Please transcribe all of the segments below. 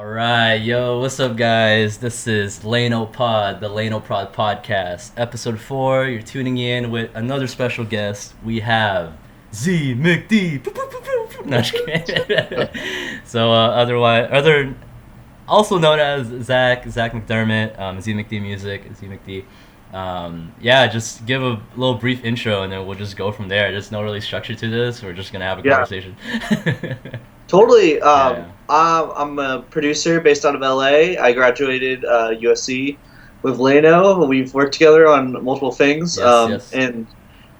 All right, yo, what's up, guys? This is Layno Pod, the LaynoProd podcast, episode 4. You're tuning in with another special guest. We have ZMcD. No, just kidding. So, also known as Zach McDermott, ZMcD Music, ZMcD. Yeah, just give a little brief intro, and then we'll just go from there. There's no really structure to this. We're just gonna have a Yeah, conversation. totally. Yeah, I'm a producer based out of LA. I graduated USC with Layno. We've worked together on multiple things. yes. And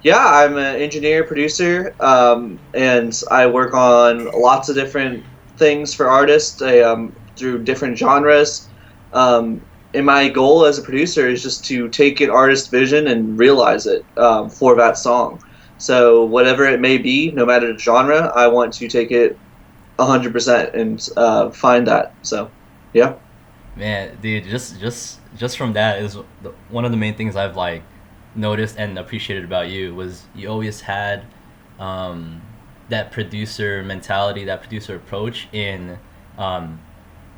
yeah, I'm an engineer, producer, and I work on lots of different things for artists through different genres. And my goal as a producer is just to take an artist's vision and realize it for that song. So whatever it may be, no matter the genre, I want to take it 100% and find that. So, yeah. Man, dude, just from that is one of the main things I've like noticed and appreciated about you was you always had that producer mentality, that producer approach in um,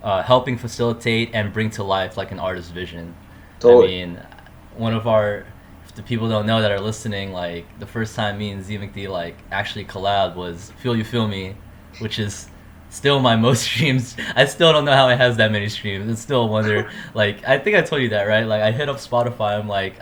helping facilitate and bring to life like an artist's vision. I Totally. mean, one of our if the people don't know that are listening, like the first time me and ZMcD like actually collabed was "Feel You Feel Me," which is still my most streams. I still don't know how it has that many streams. It's still a wonder. Like I think I told you that, right? Like I hit up Spotify. I'm like,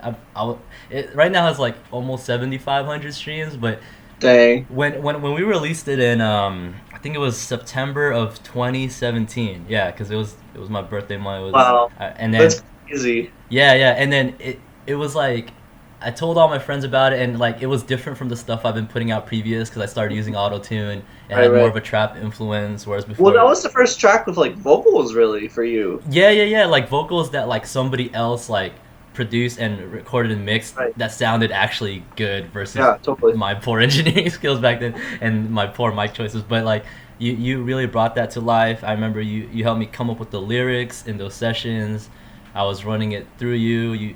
it right now has like almost 7,500 streams. But Dang. when we released it in I think it was September of 2017. Yeah, because it was my birthday month. It was Wow. and then That's crazy. yeah, and then it was like I told all my friends about it, and like it was different from the stuff I've been putting out previous because I started using auto tune. It Right, had more right. of a trap influence, whereas Well, that before, was the first track with like vocals, really, for you. yeah, like vocals that like somebody else like produced and recorded and mixed Right. that sounded actually good versus Yeah, totally. my poor engineering skills back then and my poor mic choices. But like you really brought that to life. I remember you helped me come up with the lyrics in those sessions. I was running it through you.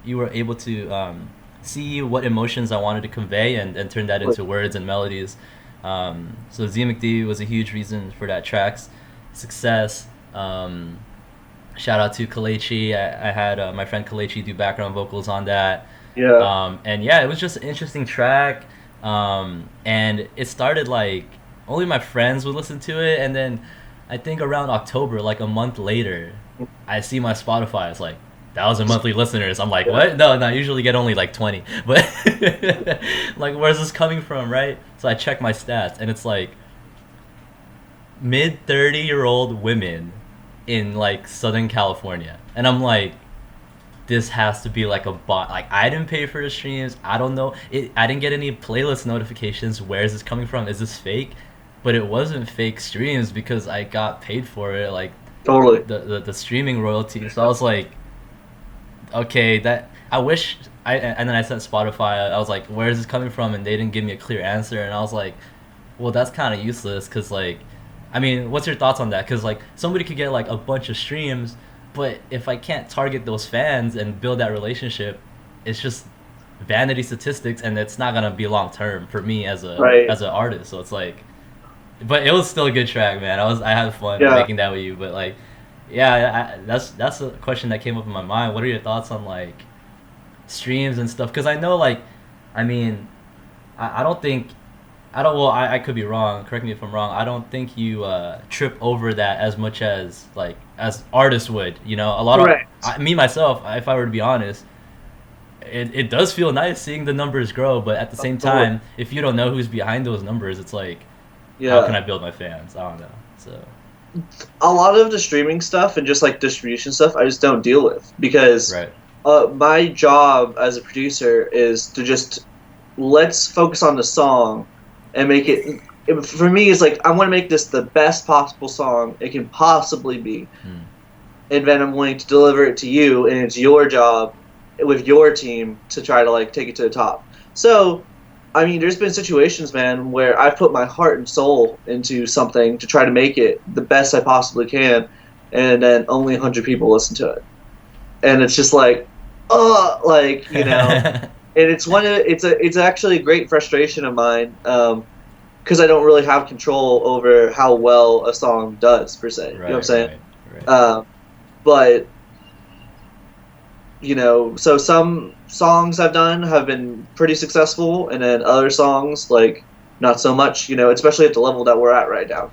You were able to see what emotions I wanted to convey and turn that into words and melodies. So ZMcD was a huge reason for that track's success. Shout out to Kalechi. I had my friend Kalechi do background vocals on that. Yeah. And yeah, it was just an interesting track. And it started like only my friends would listen to it, and then I think around October, like a month later, I see my Spotify. It's like 1,000 monthly listeners. I'm like, Yeah. what? No, I usually get only like 20. But like, where's this coming from, right? So I check my stats, and it's like mid 30-year-old women in like Southern California, and I'm like, this has to be like a bot. Like I didn't pay for the streams. I don't know. I didn't get any playlist notifications. Where is this coming from? Is this fake? But it wasn't fake streams because I got paid for it. Like Totally. the streaming royalty. So I was like, okay, that I wish and then I sent Spotify. I was like, where is this coming from? And they didn't give me a clear answer. And I was like, well, that's kind of useless because like, I mean, what's your thoughts on that? Because like somebody could get like a bunch of streams, but if I can't target those fans and build that relationship, it's just vanity statistics, and it's not gonna be long term for me Right. as an artist. So it's like, but it was still a good track, man. I had fun Yeah. making that with you. But like, yeah, that's a question that came up in my mind. What are your thoughts on like streams and stuff? Because I know like, I mean, I don't think I don't. Well, I could be wrong. Correct me if I'm wrong. I don't think you trip over that as much as like as artists would. You know, a lot of Correct. me myself. If I were to be honest, it does feel nice seeing the numbers grow. But at the same Totally. time, if you don't know who's behind those numbers, it's like, how can Yeah. I build my fans? I don't know. So A lot of the streaming stuff and just like distribution stuff, I just don't deal with because right, my job as a producer is to just let's focus on the song and make for me it's like I want to make this the best possible song it can possibly be, hmm. and then I'm willing to deliver it to you, and it's your job with your team to try to like take it to the top. So I mean, there's been situations, man, where I've put my heart and soul into something to try to make it the best I possibly can, and then only 100 people listen to it, and it's just like, oh, like. And it's actually a great frustration of mine, because I don't really have control over how well a song does per se. You know what I'm saying? Right. But so some songs I've done have been pretty successful, and then other songs like not so much. Especially at the level that we're at right now.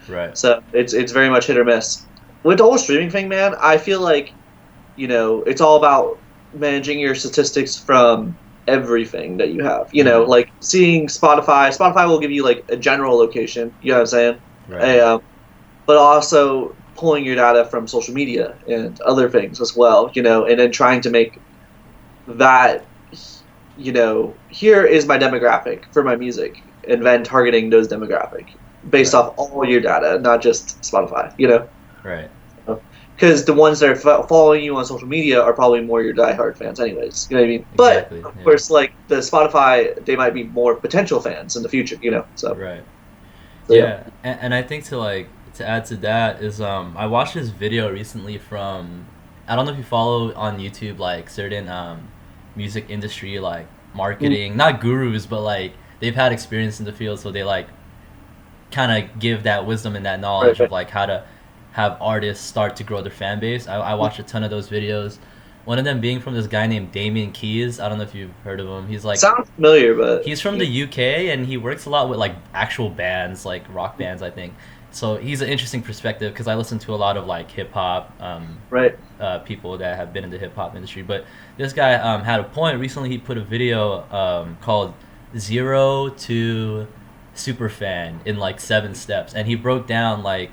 Right. So it's very much hit or miss. With the whole streaming thing, man, I feel like it's all about managing your statistics from everything that you have. Like seeing Spotify. Spotify will give you like a general location. You know what I'm saying? Right. But also pulling your data from social media and other things as well. And then trying to make that. Here is my demographic for my music, and then targeting those demographic based off all your data, not just Spotify. Right. Because the ones that are following you on social media are probably more your diehard fans anyways. You know what I mean? But, of course, like, the Spotify, they might be more potential fans in the future, so. Right. So, yeah. And I think to add to that is I watched this video recently from, I don't know if you follow on YouTube, like, certain music industry, like, marketing, not gurus, but, like, they've had experience in the field, so they, like, kind of give that wisdom and that knowledge of, like, how to have artists start to grow their fan base. I watched a ton of those videos. One of them being from this guy named Damian Keys. I don't know if you've heard of him. He's like, sounds familiar, but he's from the UK, and he works a lot with like actual bands, like rock bands, I think. So he's an interesting perspective because I listen to a lot of like hip hop people that have been in the hip hop industry. But this guy had a point recently. He put a video called "Zero to Superfan" in like 7 steps, and he broke down like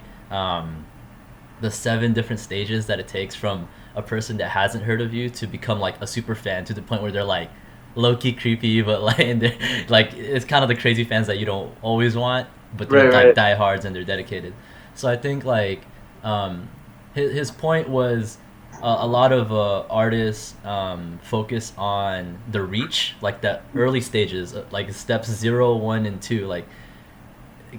the 7 different stages that it takes from a person that hasn't heard of you to become like a super fan, to the point where they're like low-key creepy, but like, and they're like, it's kind of the crazy fans that you don't always want, but they're like diehards and they're dedicated. So I think like his point was a lot of artists focus on the reach, like the early stages, like steps 0, 1, and 2, like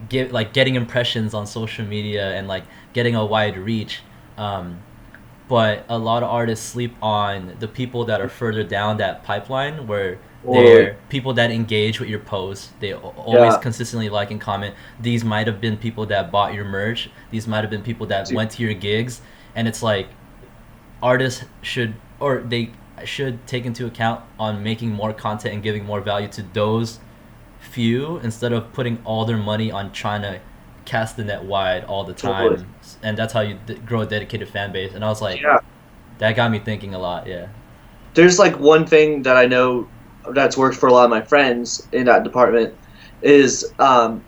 getting impressions on social media and like getting a wide reach. But a lot of artists sleep on the people that are further down that pipeline, where they're people that engage with your posts. They always consistently like and comment. These might have been people that bought your merch. These might have been people that went to your gigs. And it's like artists should take into account on making more content and giving more value to those few, instead of putting all their money on trying to cast the net wide all the time. And that's how you grow a dedicated fan base. And I was like, that got me thinking a lot. There's like one thing that I know that's worked for a lot of my friends in that department is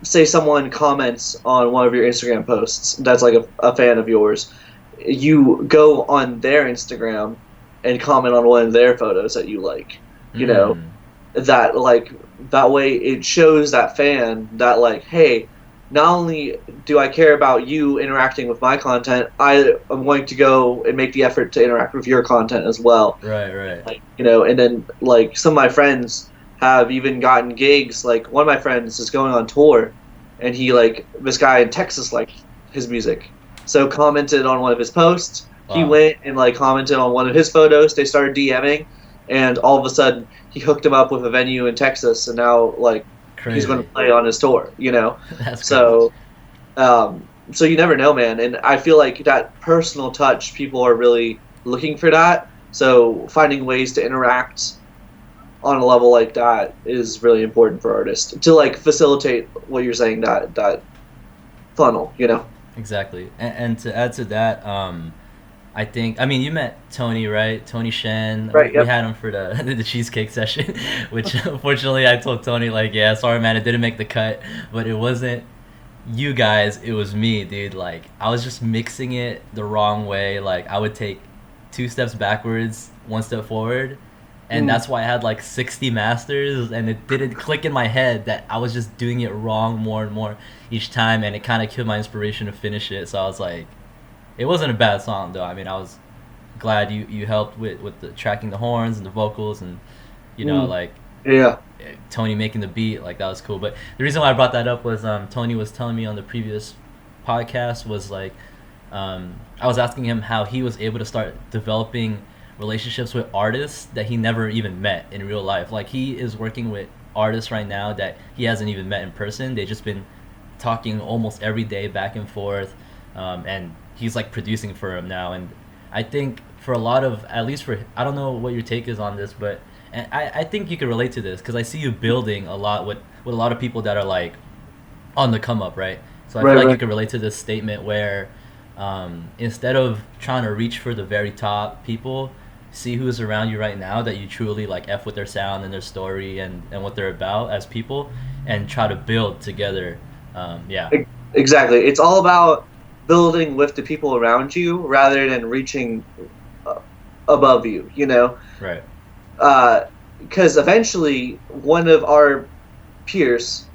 say someone comments on one of your Instagram posts that's like a fan of yours. You go on their Instagram and comment on one of their photos that you like. That like, that way it shows that fan that like, hey, not only do I care about you interacting with my content, I am going to go and make the effort to interact with your content as well. Right. Like, and then like some of my friends have even gotten gigs. Like one of my friends is going on tour, and this guy in Texas liked his music, so commented on one of his posts. Wow. He went and like commented on one of his photos. They started DMing, and all of a sudden he hooked him up with a venue in Texas, and now like crazy. He's going to play on his tour, That's so so you never know, man. And I feel like that personal touch, people are really looking for that. So finding ways to interact on a level like that is really important for artists to like facilitate what you're saying, that funnel, Exactly. And to add to that, I think, I mean, you met Tony, right? Tony Shen. Right, we had him for the cheesecake session, which unfortunately I told Tony, like, yeah, sorry, man, it didn't make the cut. But it wasn't you guys, it was me, dude. Like, I was just mixing it the wrong way. Like, I would take 2 steps backwards, 1 step forward. And that's why I had like 60 masters, and it didn't click in my head that I was just doing it wrong more and more each time. And it kind of killed my inspiration to finish it. So I was like, it wasn't a bad song though. I mean, I was glad you helped with the tracking the horns and the vocals, and like Tony making the beat, like that was cool. But the reason why I brought that up was Tony was telling me on the previous podcast was like I was asking him how he was able to start developing relationships with artists that he never even met in real life. Like he is working with artists right now that he hasn't even met in person. They've just been talking almost every day back and forth, and he's like producing for him now. And I think for a lot of, at least for, I don't know what your take is on this, but and I think you can relate to this because I see you building a lot with a lot of people that are like on the come up, right? So I feel like you can relate to this statement where instead of trying to reach for the very top people, see who's around you right now that you truly like F with their sound and their story and what they're about as people, and try to build together. Yeah. Exactly. It's all about building with the people around you rather than reaching above you, you know? Right. Because eventually one of our peers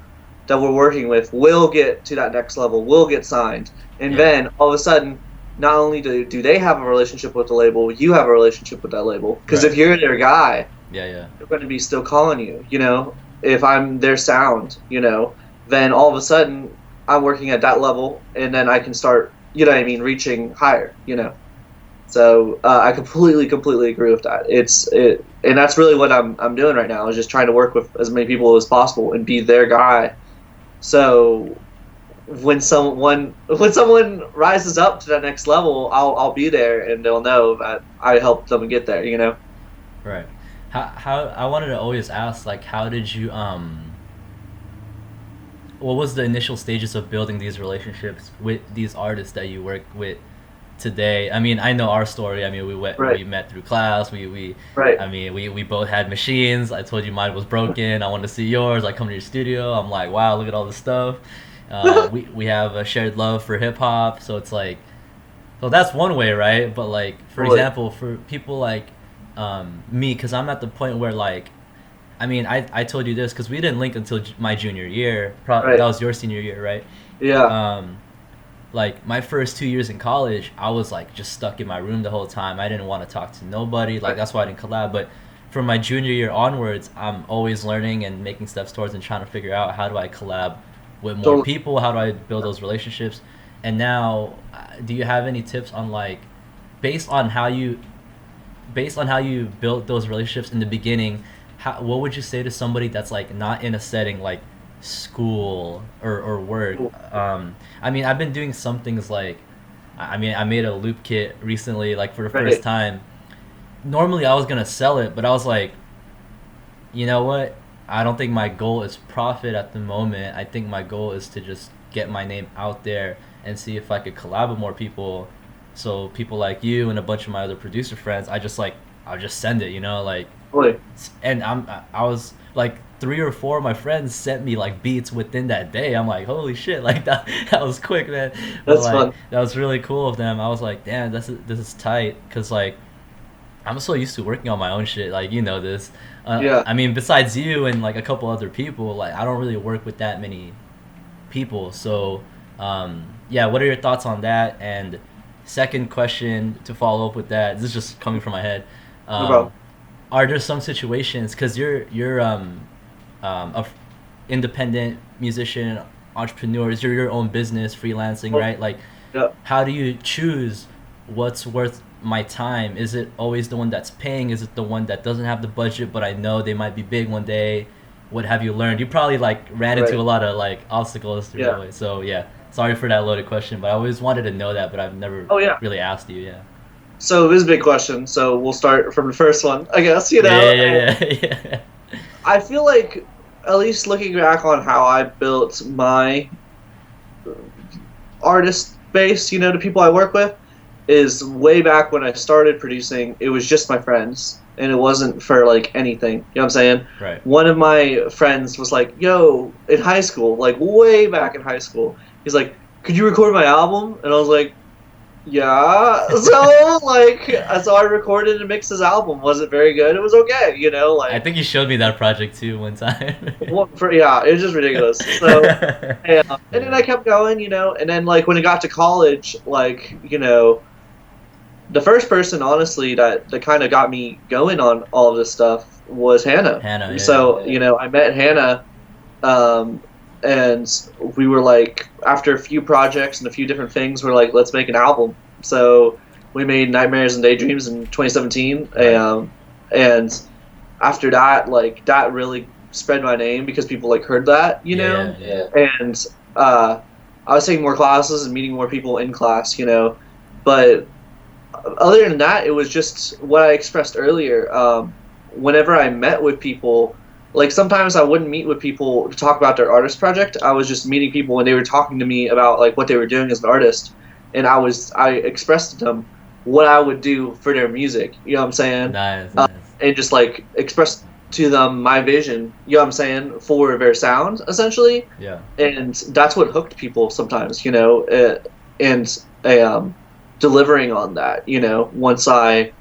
that we're working with will get to that next level, will get signed. And then all of a sudden, not only do they have a relationship with the label, you have a relationship with that label. Because if you're their guy, they're going to be still calling you, you know? If I'm their sound, you know, then all of a sudden I'm working at that level, and then I can start, you know what I mean, reaching higher, you know? So I completely agree with that. And that's really what I'm doing right now, is just trying to work with as many people as possible and be their guy. So when someone rises up to that next level, I'll be there, and they'll know that I helped them get there, you know? Right. How I wanted to always ask, like, how did you what was the initial stages of building these relationships with these artists that you work with today? I mean, I know our story. I mean, we met through class. I mean, we both had machines. I told you mine was broken. I wanted to see yours. I come to your studio. I'm like, wow, look at all this stuff. We have a shared love for hip hop. So it's like, so that's one way, right? But like, for example, for people like me, because I'm at the point where like, I mean, I told you this because we didn't link until my junior year. That was your senior year, right? Yeah. Like my first 2 years in college, I was like just stuck in my room the whole time. I didn't want to talk to nobody. Like that's why I didn't collab. But from my junior year onwards, I'm always learning and making steps towards and trying to figure out how do I collab with more people? How do I build those relationships? And now, do you have any tips on like, based on how you built those relationships in the beginning? What would you say to somebody that's like not in a setting like school or work? I mean, I've been doing some things like, I mean, I made a loop kit recently, like for the first time. Normally I was gonna sell it, but I was like, you know what? I don't think my goal is profit at the moment. I think my goal is to just get my name out there and see if I could collab with more people. So people like you and a bunch of my other producer friends, I'll just send it, you know, like. And I was like 3 or 4 of my friends sent me like beats within that day. I'm like, holy shit, like that was quick, man. That's fun. That was really cool of them. I was like, damn, this is tight, because like I'm so used to working on my own shit, like, you know this. I mean, besides you and like a couple other people, like I don't really work with that many people. So yeah, what are your thoughts on that? And second question to follow up with that, this is just coming from my head. Are there some situations, because you're a independent musician, entrepreneur, you're your own business, freelancing, right? Like, how do you choose what's worth my time? Is it always the one that's paying? Is it the one that doesn't have the budget, but I know they might be big one day? What have you learned? You probably like ran into a lot of like obstacles through the way. So yeah, sorry for that loaded question, but I always wanted to know that, but I've never really asked you. Yeah. So this is a big question, so we'll start from the first one, I guess, you know? Yeah. I feel like, at least looking back on how I built my artist base, you know, the people I work with, is way back when I started producing, it was just my friends, and it wasn't for, like, anything, you know what I'm saying? Right. One of my friends was like, yo, in high school, like, way back in high school, he's like, could you record my album? And I was like, yeah, so I recorded and mixed his album. Was it very good? It was okay, you know. Like, I think you showed me that project too one time. it was just ridiculous. So, and then I kept going, you know. And then like when it got to college, like, you know, the first person, honestly, that kind of got me going on all of this stuff was Hannah. So you know, I met Hannah. And we were like, after a few projects and a few different things, we're like, let's make an album. So we made Nightmares and Daydreams in 2017. And after that, like, that really spread my name because people like heard that, you know. And I was taking more classes and meeting more people in class, you know. But other than that, it was just what I expressed earlier. Whenever I met with people, like sometimes I wouldn't meet with people to talk about their artist project. I was just meeting people when they were talking to me about like what they were doing as an artist, and I expressed to them what I would do for their music. You know what I'm saying? Nice. And just like express to them my vision. You know what I'm saying, for their sound essentially. Yeah. And that's what hooked people sometimes. You know, delivering on that. You know, once I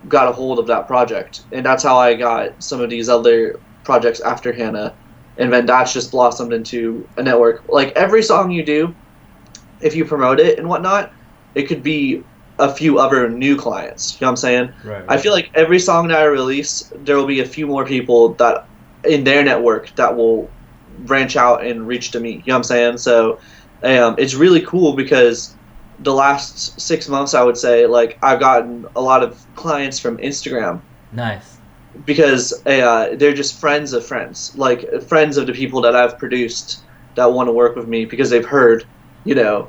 got a hold of that project, and that's how I got some of these other projects after Hannah, and then that's just blossomed into a network. Like every song you do, if you promote it and whatnot, it could be a few other new clients. You know what I'm saying? Right. I feel like every song that I release, there will be a few more people that in their network that will branch out and reach to me. You know what I'm saying? So it's really cool because the last 6 months, I would say, like I've gotten a lot of clients from Instagram. Nice. Because they're just friends of friends, like friends of the people that I've produced that want to work with me because they've heard, you know,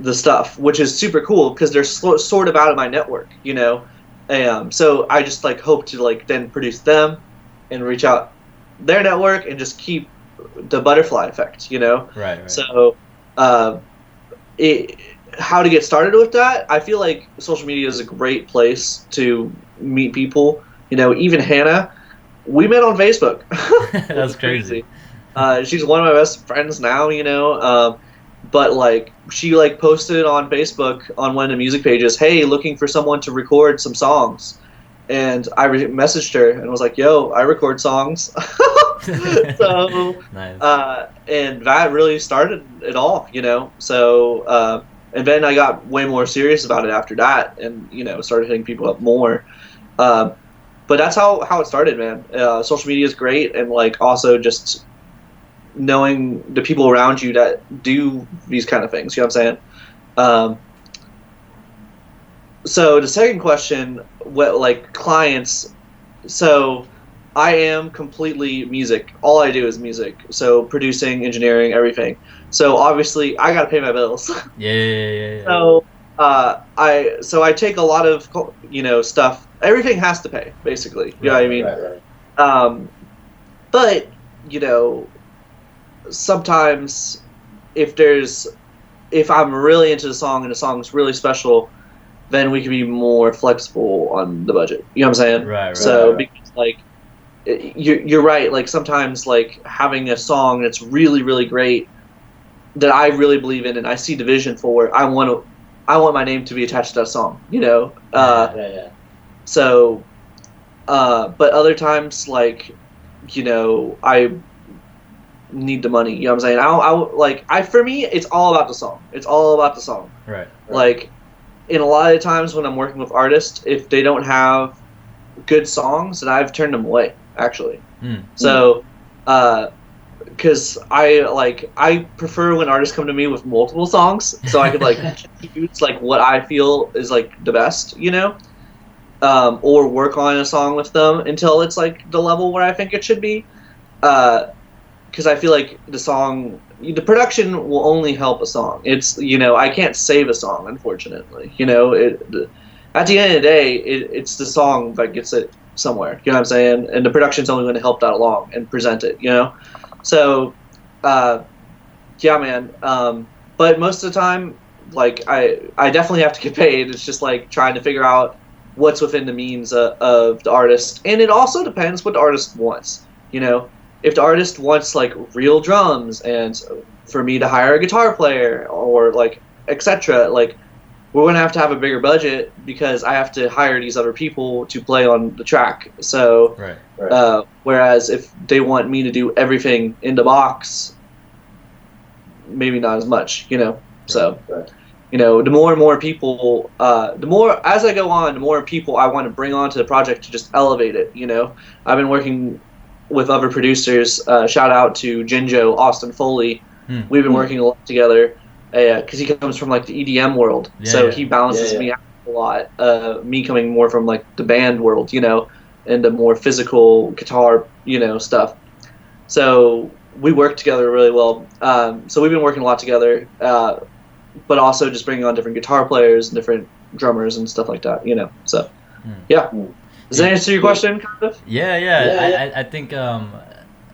the stuff, which is super cool because they're sort of out of my network, you know. So I just like hope to like then produce them and reach out their network and just keep the butterfly effect, you know. Right. So how to get started with that, I feel like social media is a great place to meet people. You know, even Hannah, we met on Facebook. That's crazy. She's one of my best friends now, you know. But like she like posted on Facebook on one of the music pages, "Hey, looking for someone to record some songs." And I messaged her and was like, "Yo, I record songs." So nice. and that really started it all, you know. So and then I got way more serious about it after that, and you know, started hitting people up more. But that's how it started, man. Social media is great, and like also just knowing the people around you that do these kind of things. You know what I'm saying? So the second question, what like clients? So I am completely music. All I do is music. So producing, engineering, everything. So obviously I gotta pay my bills. Yeah. So I take a lot of, you know, stuff. Everything has to pay, basically. You know what I mean? Right. But you know, sometimes if I'm really into the song and the song's really special, then we can be more flexible on the budget. You know what I'm saying? Right. So because like you're right. Like sometimes like having a song that's really really great that I really believe in and I see the vision for, I want my name to be attached to that song. You know. Yeah. So, but other times like, you know, I need the money. You know what I'm saying? For me, it's all about the song. It's all about the song. Right. Like, in a lot of times when I'm working with artists, if they don't have good songs, then I've turned them away, actually. So, because I prefer when artists come to me with multiple songs, so I could like choose like what I feel is like the best, you know, or work on a song with them until it's like the level where I think it should be. Because I feel like the production will only help a song. It's, you know, I can't save a song, unfortunately. You know, at the end of the day, it's the song that gets it somewhere. You know what I'm saying? And the production's only going to help that along and present it. You know, so yeah, man. But most of the time, like I definitely have to get paid. It's just like trying to figure out what's within the means of the artist, and it also depends what the artist wants. You know. If the artist wants like real drums and for me to hire a guitar player or like etc., like we're gonna have to have a bigger budget because I have to hire these other people to play on the track. So, Right. Whereas if they want me to do everything in the box, maybe not as much, you know. So, Right. you know, the more and more people, the more as I go on, the more people I want to bring onto the project to just elevate it. You know, I've been working with other producers. Shout out to Jinjo, Austin Foley. We've been working a lot together because he comes from like the EDM world, so he balances me out a lot. Me coming more from like the band world, you know. into more physical guitar, stuff. So we work together really well. So we've been working a lot together, but also just bringing on different guitar players and different drummers and stuff like that. So yeah. Does that answer your question, kind of? Yeah. I think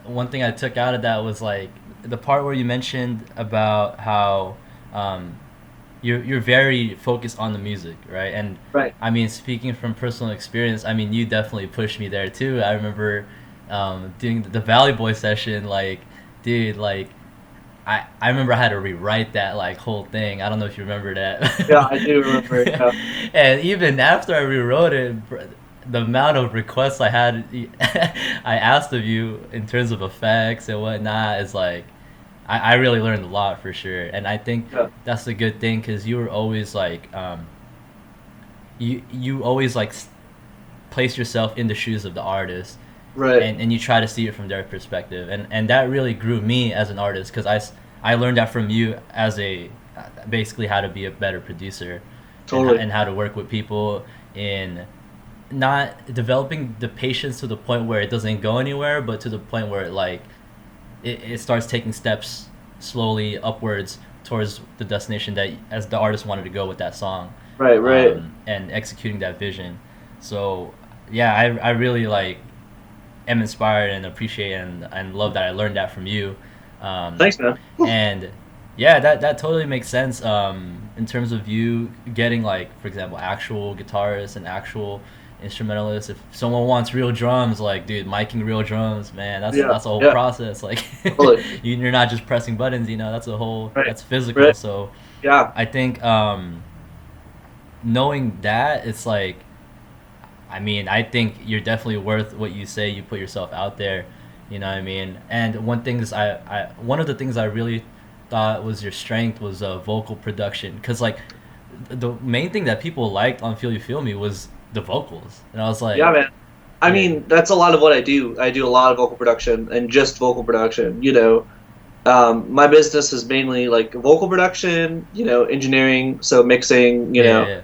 one thing I took out of that was like the part where you mentioned about how you're very focused on the music, right? And right. I mean, speaking from personal experience, I mean, you definitely pushed me there too. I remember doing the Valley Boy session, like, dude, like, I remember I had to rewrite that like whole thing. I don't know if you remember that. Yeah, I do remember it. Yeah. And even after I rewrote it, the amount of requests I had, I asked of you in terms of effects and whatnot is like, I really learned a lot for sure. And I think that's a good thing because you were always like, you always like place yourself in the shoes of the artist. Right. And you try to see it from their perspective. And that really grew me as an artist because I learned that from you as basically how to be a better producer. Totally. And how to work with people in not developing the patience to the point where it doesn't go anywhere, but to the point where it starts taking steps slowly upwards towards the destination that as the artist wanted to go with that song. Right. And executing that vision. So yeah, I really like am inspired and appreciate and love that I learned that from you. Thanks, man. And yeah, that totally makes sense in terms of you getting like, for example, actual guitarists and actual instrumentalists. If someone wants real drums, like, dude, miking real drums, man, that's a whole process. Like, totally. You're not just pressing buttons, that's a whole that's physical. Right. So yeah, I think knowing that, it's like, I mean, I think you're definitely worth what you say. You put yourself out there, you know what I mean? And one of the things I really thought was your strength was vocal production, because like the main thing that people liked on Feel You Feel Me was the vocals, and I was like, yeah, man. I mean, that's a lot of what I do. I do a lot of vocal production and just vocal production. My business is mainly like vocal production, engineering, so mixing, and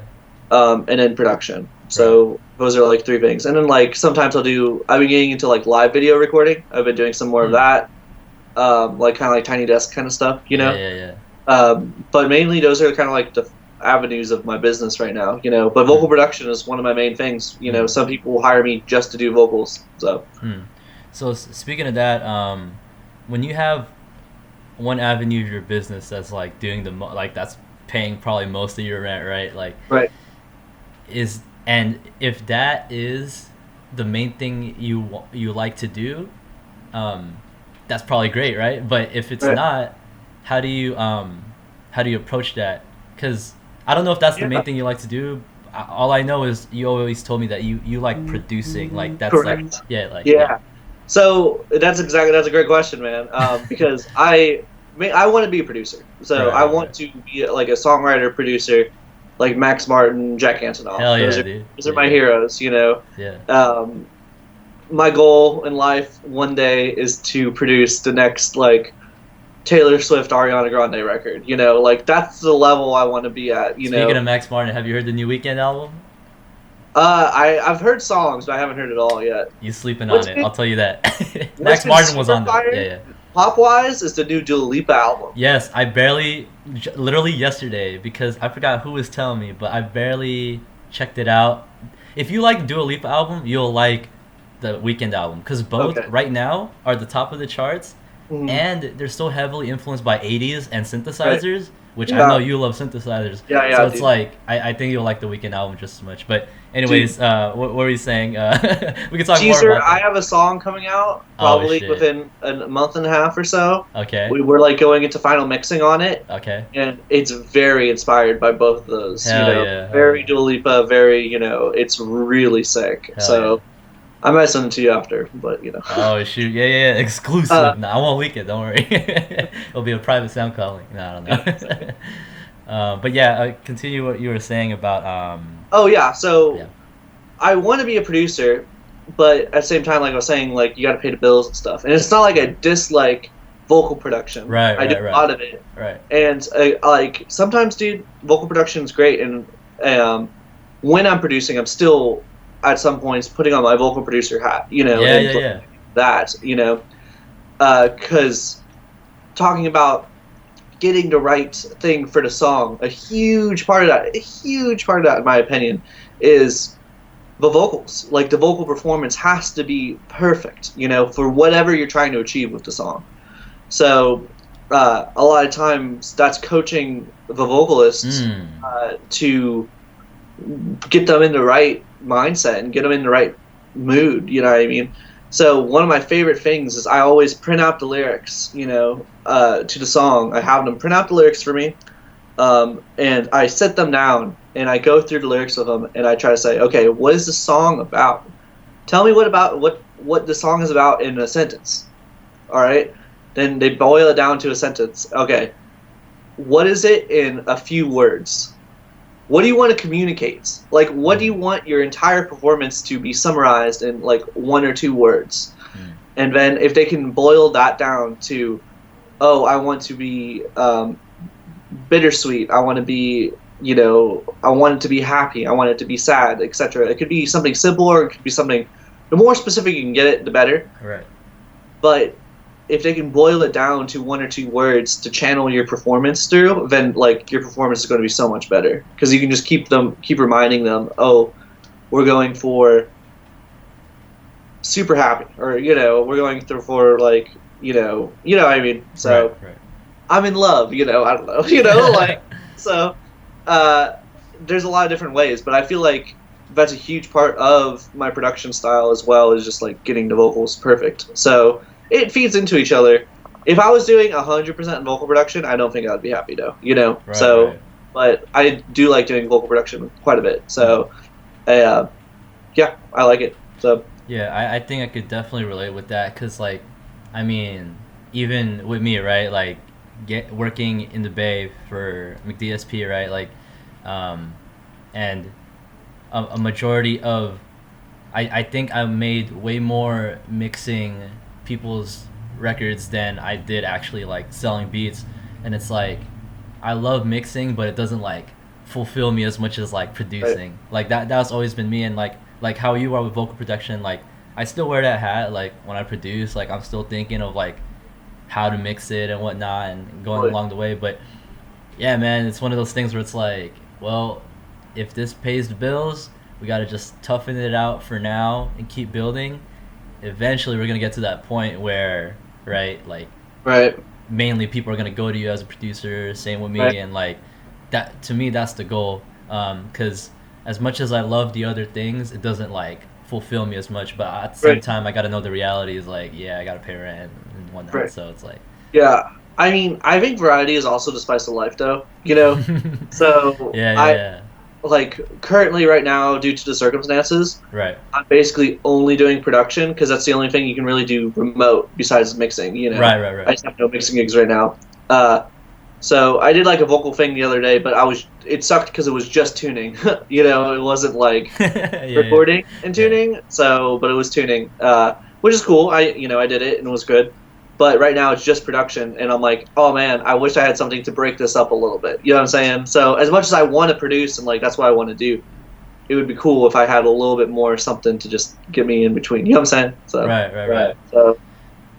then production. So those are like three things. And then like sometimes I've been getting into like live video recording. I've been doing some more of that, like kind of like Tiny Desk kind of stuff, But mainly those are kind of like the avenues of my business right now, But vocal production is one of my main things. Some people hire me just to do vocals. So. So speaking of that, when you have one avenue of your business that's like doing that's paying probably most of your rent, right? Like, right. And if that is the main thing you like to do, that's probably great, right? But if it's not, how do you approach that? Because I don't know if that's the main thing you like to do. All I know is you always told me that you like producing, like that's correct. Like So that's a great question, man. Because I want to be a producer, so I want to be like a songwriter producer. Like Max Martin, Jack Antonoff. Hell yeah, those are my heroes, Yeah. My goal in life one day is to produce the next like Taylor Swift, Ariana Grande record. Like that's the level I want to be at. Speaking of Max Martin, have you heard the new Weekend album? I've heard songs, but I haven't heard it all yet. You sleeping on it? I'll tell you that. Max Martin was on there. Yeah. Pop-wise, is the new Dua Lipa album. Yes, literally yesterday, because I forgot who was telling me, but I barely checked it out. If you like Dua Lipa album, you'll like the Weekend album, because both right now are the top of the charts, and they're so heavily influenced by 80s and synthesizers, which I know you love synthesizers. Yeah, so it's like, I think you'll like the Weekend album just as much. But anyways, what were you saying? We can talk more about that. I have a song coming out probably within a month and a half or so. Okay. We're like going into final mixing on it. Okay. And it's very inspired by both of those. Hell yeah. Very Dua Lipa, very, it's really sick. Hell I might send it to you after, but Oh shoot, yeah, exclusive. No, I won't leak it. Don't worry. It'll be a private sound calling. No, I don't know. But yeah, continue what you were saying about. So I want to be a producer, but at the same time, like I was saying, like you got to pay the bills and stuff, and it's not like I dislike vocal production. Right. I do a lot of it. Right. And like sometimes, dude, vocal production is great, and when I'm producing, I'm still at some points putting on my vocal producer hat, you know, Yeah, and yeah, yeah. that, you know, because talking about getting the right thing for the song, a huge part of that, in my opinion, is the vocals. Like the vocal performance has to be perfect, you know, for whatever you're trying to achieve with the song. So a lot of times that's coaching the vocalists to get them in the right mindset and get them in the right mood. You know what I mean? So one of my favorite things is I always print out the lyrics, you know, to the song. I have them print out the lyrics for me, and I sit them down and I go through the lyrics with them and I try to say, okay, what is the song about? Tell me what the song is about in a sentence. All right. Then they boil it down to a sentence. Okay, what is it in a few words? What do you want to communicate? Like, what do you want your entire performance to be summarized in, like, 1 or 2 words? And then if they can boil that down to, oh, I want to be bittersweet. I want to be, you know, I want it to be happy. I want it to be sad, etc. It could be something simple or it could be something. The more specific you can get it, the better. Right. But if they can boil it down to 1 or 2 words to channel your performance through, then like your performance is going to be so much better because you can just keep reminding them, oh, we're going for super happy, or you know, we're going through for like you know what I mean. So right. I'm in love, you know, I don't know, you know, like so. There's a lot of different ways, but I feel like that's a huge part of my production style as well, is just like getting the vocals perfect. So it feeds into each other. If I was doing 100% vocal production, I don't think I'd be happy though, you know? Right, so, right. But I do like doing vocal production quite a bit. So, yeah, I like it. So, Yeah, I think I could definitely relate with that because, like, I mean, even with me, right, like, working in the Bay for McDSP, right, like, and a majority of, I think I made way more mixing people's records than I did actually like selling beats, and it's like I love mixing, but it doesn't like fulfill me as much as like producing. Like that's always been me, and like how you are with vocal production, like I still wear that hat like when I produce, like I'm still thinking of like how to mix it and whatnot and going along the way. But yeah, man, it's one of those things where it's like, well, if this pays the bills, we got to just toughen it out for now and keep building. Eventually we're going to get to that point where, right, like mainly people are going to go to you as a producer, same with me, and like that, to me, that's the goal. Because as much as I love the other things, it doesn't like fulfill me as much, but at the same time I got to know the reality is like, yeah, I got to pay rent and whatnot. So it's like, yeah, I mean, I think variety is also the spice of life though, you know. So yeah. Like currently right now, due to the circumstances, I'm basically only doing production because that's the only thing you can really do remote besides mixing, you know. Right. I just have no mixing gigs right now. So I did like a vocal thing the other day, but it sucked because it was just tuning. You know, it wasn't like recording and tuning. So, but it was tuning, which is cool. I did it and it was good. But right now it's just production, and I'm like, oh man, I wish I had something to break this up a little bit. You know what I'm saying? So as much as I want to produce and like that's what I want to do, it would be cool if I had a little bit more something to just get me in between. You know what I'm saying? So right. So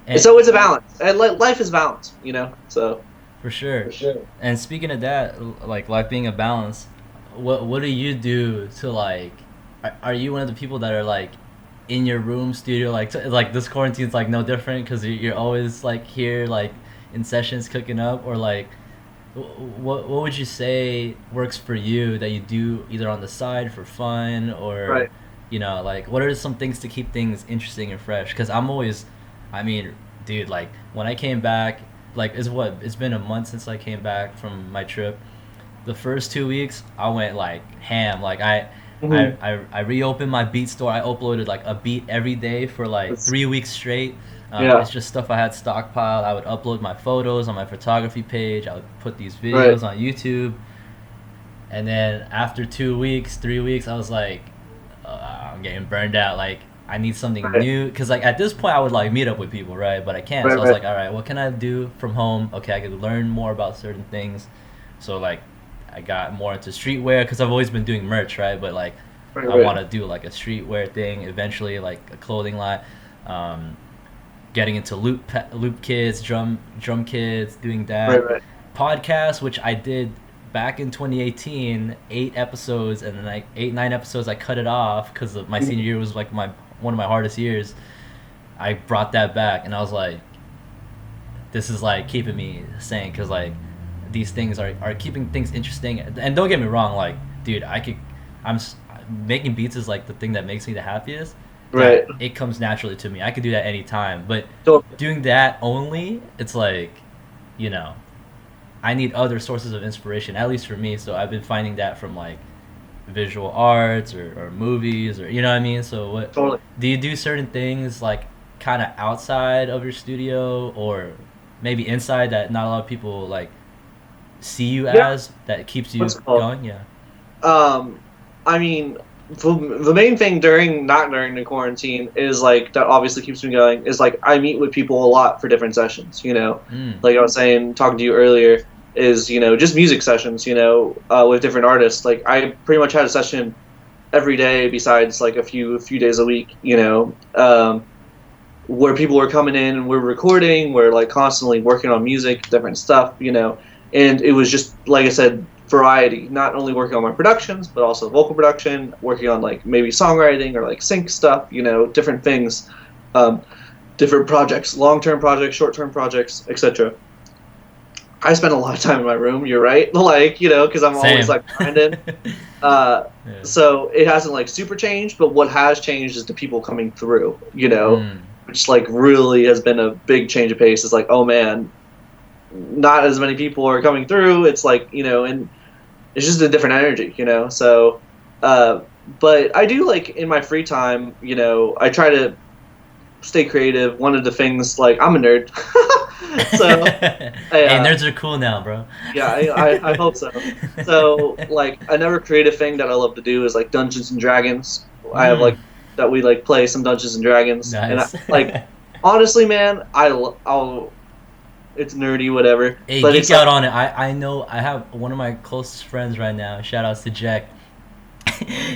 it's a balance, and life is balance. You know, so for sure. And speaking of that, like life being a balance, what do you do to like? Are you one of the people that are like in your room studio, like this quarantine's like no different because you're always like here like in sessions cooking up, or like what would you say works for you that you do either on the side for fun, or you know, like what are some things to keep things interesting and fresh? Because I mean dude, like when I came back, like it's been a month since I came back from my trip. The first 2 weeks I went like ham, like I reopened my beat store. I uploaded like a beat every day for like 3 weeks straight. It's just stuff I had stockpiled. I would upload my photos on my photography page. I would put these videos on YouTube. And then after 3 weeks, I was like, I'm getting burned out. Like I need something new. Because like at this point, I would like meet up with people, right? But I can't. So I was like, all right, what can I do from home? Okay, I could learn more about certain things. So like I got more into streetwear because I've always been doing merch, right? But like Right, I right. want to do like a streetwear thing eventually, like a clothing line. Um, Getting into loop kits, drum kits, doing Right, that. right. Podcast, which I did back in 2018, 8 episodes, and then like 8 9 episodes I cut it off because my senior year was like my one of my hardest years. I brought that back, and I was like, this is like keeping me sane because like these things are keeping things interesting. And don't get me wrong, like dude, I'm making beats is like the thing that makes me the happiest. Right. That it comes naturally to me. I could do that anytime, but So, doing that only, it's like, you know, I need other sources of inspiration, at least for me. So I've been finding that from like visual arts or movies or you know what I mean. So what totally. do you do certain things like kind of outside of your studio or maybe inside that not a lot of people like see you Yeah. as that keeps you What's it called? going? Yeah. I mean, the main thing not during the quarantine is like that obviously keeps me going is like I meet with people a lot for different sessions. Like I was saying, talking to you earlier, is just music sessions. With different artists. Like I pretty much had a session every day besides like a few days a week. Where people were coming in and we're recording, we're like constantly working on music, different stuff. And it was just like I said, variety, not only working on my productions but also vocal production, working on like maybe songwriting or like sync stuff, different things, different projects, long-term projects, short-term projects, etc. I spend a lot of time in my room, you're right, like because I'm always Same. like grinding. Yeah. So it hasn't like super changed, but what has changed is the people coming through, which like really has been a big change of pace. It's like, oh man, not as many people are coming through. It's like, and it's just a different energy, So, but I do like in my free time, I try to stay creative. One of the things, like, I'm a nerd. So, Hey, nerds are cool now, bro. yeah, I hope so. So, like, another creative thing that I love to do is like Dungeons and Dragons. I have like that we like play some Dungeons and Dragons, and Nice. like honestly, man, I'll it's nerdy, whatever. Hey, but geek it's out like, on it. I know I have one of my closest friends right now. Shout outs to Jack.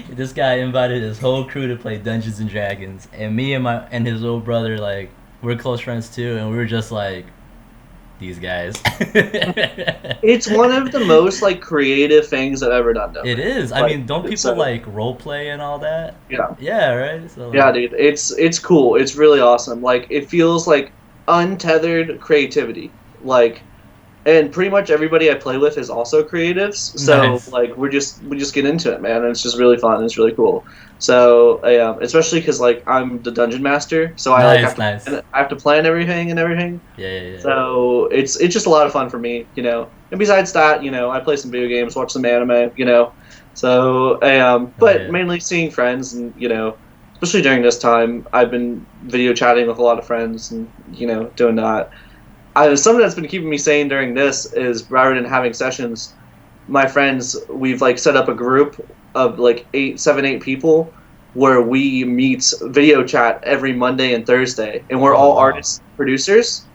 This guy invited his whole crew to play Dungeons and Dragons, and me and his little brother, like, we're close friends too, and we were just like, these guys. it's one of the most like creative things I've ever done. Though. It is. I Like, mean, don't people like role play and all that? Yeah. Yeah, right. So Yeah, dude, it's cool. It's really awesome. Like it feels like untethered creativity. Like, and pretty much everybody I play with is also creatives. So Nice. like we just get into it, man. And it's just really fun. It's really cool. So especially because like I'm the dungeon master, so I like Nice. I have to plan everything and everything. Yeah. So it's just a lot of fun for me, And besides that, I play some video games, watch some anime, So, but yeah. mainly seeing friends, and especially during this time, I've been video chatting with a lot of friends, and doing that. Something that's been keeping me sane during this is rather than having sessions, my friends, we've like set up a group of like 8 people where we meet video chat every Monday and Thursday, and we're all wow. artists, producers,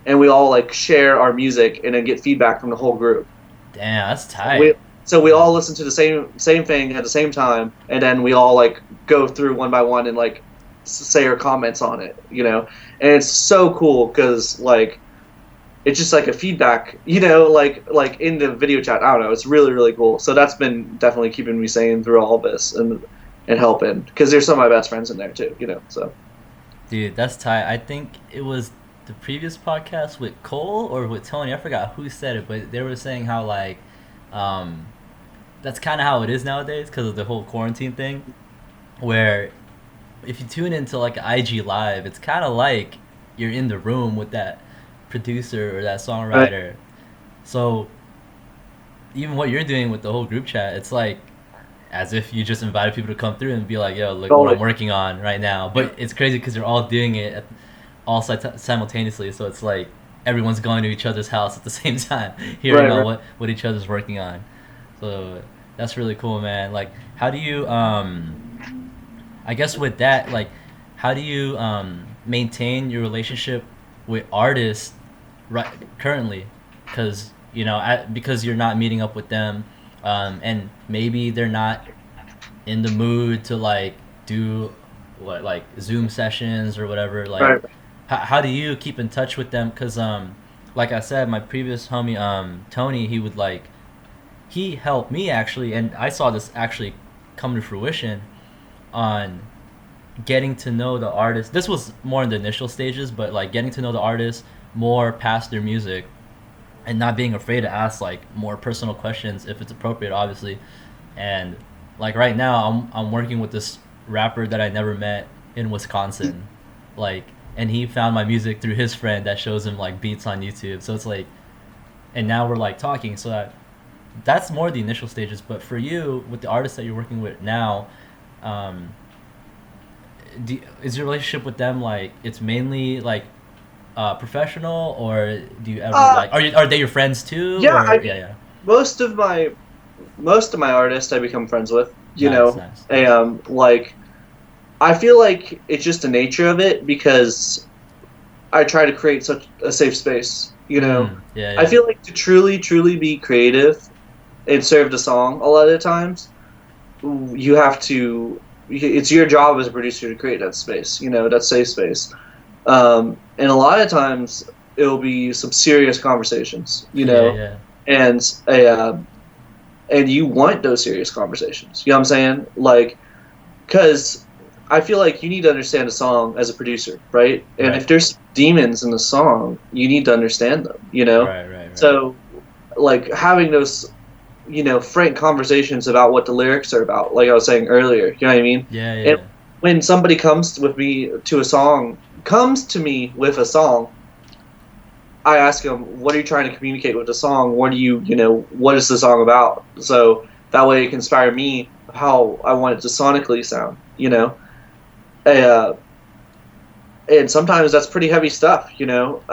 and we all like share our music and then get feedback from the whole group. Damn, that's tight. So we all listen to the same thing at the same time, and then we all like go through one by one and like say our comments on it, And it's so cool because like it's just like a feedback, like in the video chat. I don't know. It's really, really cool. So that's been definitely keeping me sane through all this and helping because there's some of my best friends in there too, So. Dude, that's tight. I think it was the previous podcast with Cole or with Tony. I forgot who said it, but they were saying how like, that's kind of how it is nowadays because of the whole quarantine thing. Where if you tune into like an IG live, it's kind of like you're in the room with that producer or that songwriter. Right. So even what you're doing with the whole group chat, it's like as if you just invited people to come through and be like, yo, look what I'm working on right now. But it's crazy because they're all doing it all simultaneously. So it's like everyone's going to each other's house at the same time, hearing about what each other's working on. So that's really cool, man. Like, how do you, I guess with that, like, how do you maintain your relationship with artists right currently? Because because you're not meeting up with them, and maybe they're not in the mood to like do what, like Zoom sessions or whatever, like Right. how do you keep in touch with them? Because like I said, my previous homie Tony, he would like, he helped me actually, and I saw this actually come to fruition on getting to know the artist. This was more in the initial stages, but like getting to know the artist more past their music, and not being afraid to ask like more personal questions if it's appropriate, obviously. And like right now, I'm working with this rapper that I never met in Wisconsin, like, and he found my music through his friend that shows him like beats on YouTube. So it's like, and now we're like talking. So that's more the initial stages. But for you, with the artists that you're working with now, um, is your relationship with them like it's mainly like professional, or do you ever like are they your friends too? Yeah, Or, I mean, yeah. most of my artists I become friends with. You Nice, know, nice. like I feel like it's just the nature of it because I try to create such a safe space. You know, Yeah, I feel like to truly be creative and serve the song a lot of the times, you have to. It's your job as a producer to create that space. You know, that safe space. And a lot of times it'll be some serious conversations. You yeah, know, yeah, and and you want those serious conversations. You know what I'm saying? Like, because I feel like you need to understand a song as a producer, right? And Right. if there's demons in the song, you need to understand them, you know? right. So, like, having those, frank conversations about what the lyrics are about, like I was saying earlier, you know what I mean? Yeah, And yeah, when somebody comes to me with a song, I ask them, what are you trying to communicate with the song? What what is the song about? So that way it can inspire me how I want it to sonically sound, you know? Uh, and sometimes that's pretty heavy stuff, you know?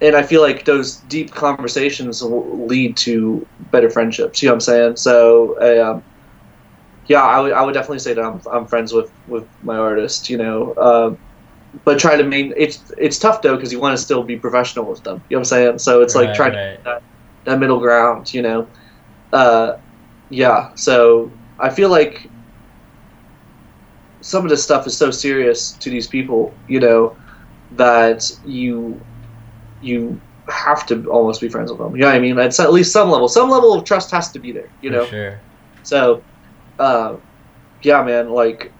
And I feel like those deep conversations will lead to better friendships, you know what I'm saying? So, yeah, I would definitely say that I'm friends with my artist, you know? But try to it's tough though because you want to still be professional with them. You know what I'm saying? So it's like trying to right. get that middle ground. You know, uh, yeah. So I feel like some of this stuff is so serious to these people. You know that you have to almost be friends with them. You know what I mean? It's at least some level. Some level of trust has to be there. You For know. sure. So, uh, yeah, man. Like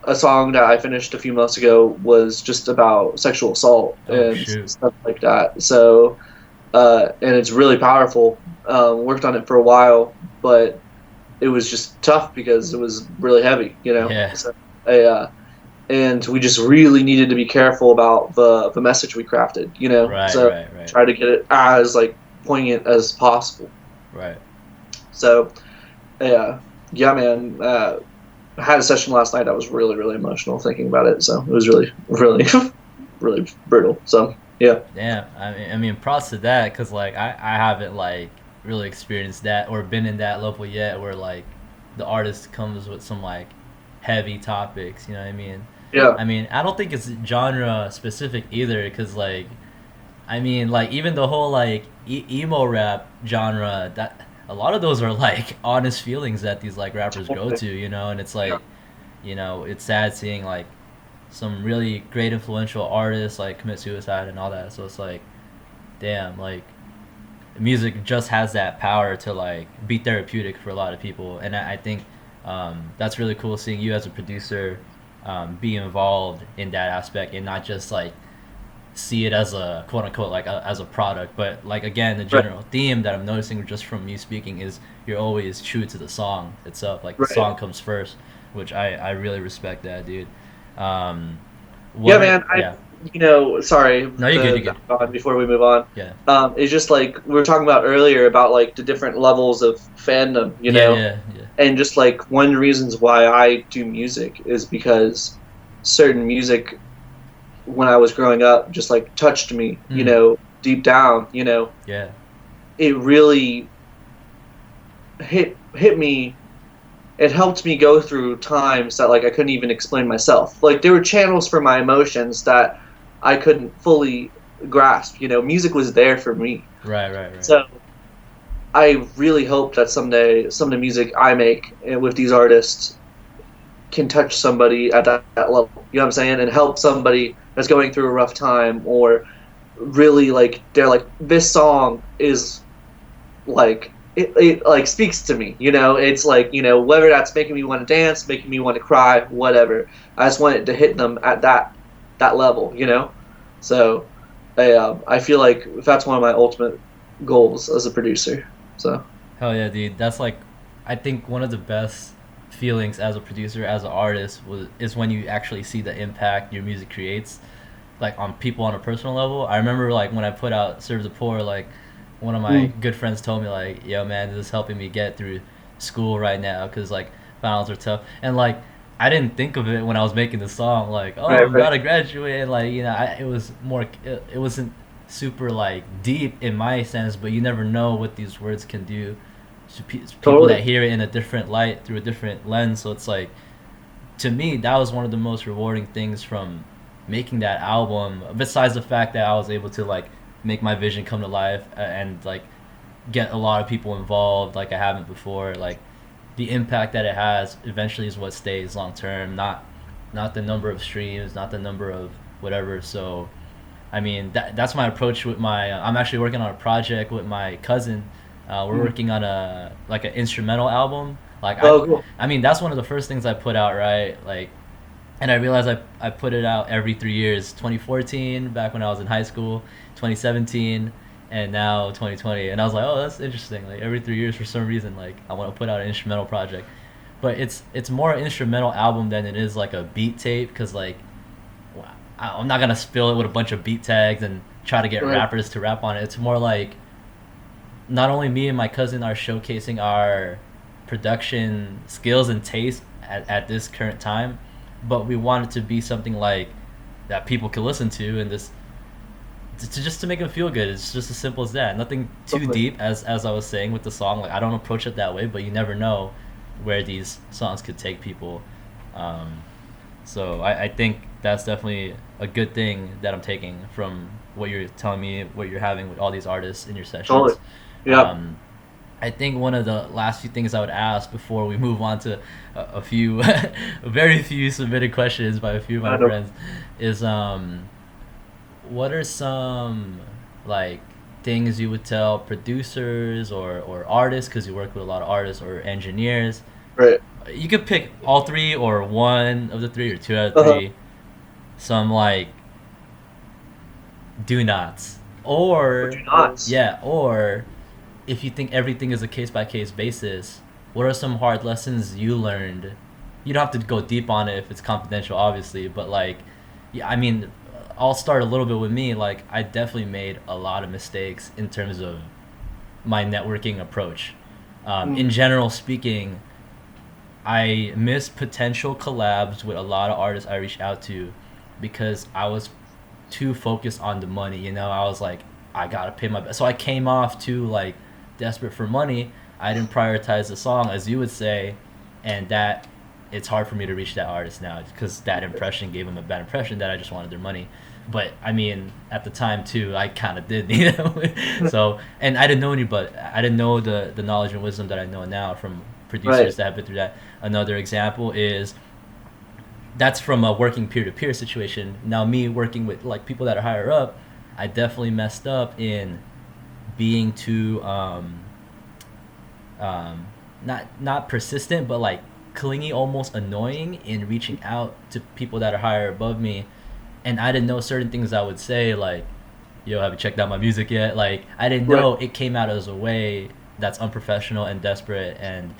a song that I finished a few months ago was just about sexual assault Oh and shoot. stuff like that. So, and it's really powerful. Worked on it for a while, but it was just tough because it was really heavy, you know. Yeah. So, and we just really needed to be careful about the message we crafted, you know. So, Right. try to get it as like poignant as possible. Right. So, yeah, man. I had a session last night that was really, really emotional thinking about it. So it was really, really, really brutal. So yeah. Damn. I mean, props to that, cause like I haven't like really experienced that or been in that level yet, where like the artist comes with some like heavy topics. You know what I mean? Yeah. I mean, I don't think it's genre specific either, cause like, I mean, like even the whole like emo rap genre, that a lot of those are like honest feelings that these like rappers go to, you know, and it's Yeah. like, you know, it's sad seeing like some really great influential artists like commit suicide and all that. So it's like, damn, like music just has that power to like be therapeutic for a lot of people, and I think that's really cool seeing you as a producer be involved in that aspect and not just like see it as a quote unquote like as a product, but like again the Right. general theme that I'm noticing just from you speaking is you're always true to the song itself, like the Right. song comes first, which I really respect that, dude. um Yeah, what man. yeah, Sorry no, you're good, you're to good. on before we move on. Yeah, It's just like we were talking about earlier about like the different levels of fandom, you yeah, know, yeah. and just like one of the reasons why I do music is because certain music when I was growing up just like touched me, you Mm. know, deep down, you know. Yeah. It really hit me. It helped me go through times that like I couldn't even explain myself. Like there were channels for my emotions that I couldn't fully grasp. You know, music was there for me. Right. So I really hope that someday some of the music I make with these artists can touch somebody at that level. You know what I'm saying? And help somebody that's going through a rough time, or really like they're like, this song is like it like speaks to me. You know, it's like, you know, whether that's making me want to dance, making me want to cry, whatever. I just want it to hit them at that level. You know, so I feel like that's one of my ultimate goals as a producer. So Hell yeah, dude. That's like, I think one of the best feelings as a producer, as an artist, is when you actually see the impact your music creates, like on people on a personal level. I remember like when I put out "Serve the Poor," like one of my good friends told me like, "Yo, man, this is helping me get through school right now because like finals are tough." And like I didn't think of it when I was making the song, like, "Oh, right, I'm about to graduate," and like, you know, it was more, it wasn't super like deep in my sense, but you never know what these words can do to people that totally. hear it in a different light through a different lens. So it's like, to me, that was one of the most rewarding things from making that album. Besides the fact that I was able to like make my vision come to life, and like get a lot of people involved like I haven't before. Like the impact that it has eventually is what stays long term, not the number of streams, not the number of whatever. So I mean, that's my approach with my. I'm actually working on a project with my cousin. We're Mm. working on a like an instrumental album. Like Oh, cool. I mean, that's one of the first things I put out, right? Like, and I realized I put it out every 3 years. 2014, back when I was in high school. 2017, and now 2020. And I was like, oh, that's interesting. Like every 3 years, for some reason, like I want to put out an instrumental project. But it's more an instrumental album than it is like a beat tape, because like I'm not gonna spill it with a bunch of beat tags and try to get Right. rappers to rap on it. It's more like not only me and my cousin are showcasing our production skills and taste at this current time, but we want it to be something like that people can listen to, and this to just to make them feel good. It's just as simple as that. Nothing too Totally. deep, as I was saying with the song. Like I don't approach it that way, but you never know where these songs could take people. Um, so I think that's definitely a good thing that I'm taking from what you're telling me, what you're having with all these artists in your Totally. sessions. Yeah. Um, I think one of the last few things I would ask before we move on to a few, very few submitted questions by a few of I my know. friends, is what are some like things you would tell producers or artists, because you work with a lot of artists, or engineers? Right. You could pick all three, or one of the three, or two out of Uh-huh. three. Some like do nots, Or or do nots. yeah, or if you think everything is a case by case basis, what are some hard lessons you learned? You don't have to go deep on it if it's confidential, obviously, but like, yeah, I mean, I'll start a little bit with me. Like, I definitely made a lot of mistakes in terms of my networking approach. In Mm. general speaking, I missed potential collabs with a lot of artists I reached out to because I was too focused on the money. You know, I was like, I gotta pay my. So I came off too like desperate for money. I didn't prioritize the song, as you would say, and that it's hard for me to reach that artist now because that impression gave them a bad impression that I just wanted their money. But I mean, at the time too, I kind of did, you know. So, and I didn't know any, but I didn't know the knowledge and wisdom that I know now from producers Right. that have been through that. Another example is that's from a working peer to peer situation. Now, me working with like people that are higher up, I definitely messed up in being too um, not persistent, but like clingy, almost annoying in reaching out to people that are higher above me. And I didn't know certain things I would say, like, "Yo, have you checked out my music yet?" Like, I didn't Right. know it came out as a way that's unprofessional and desperate. And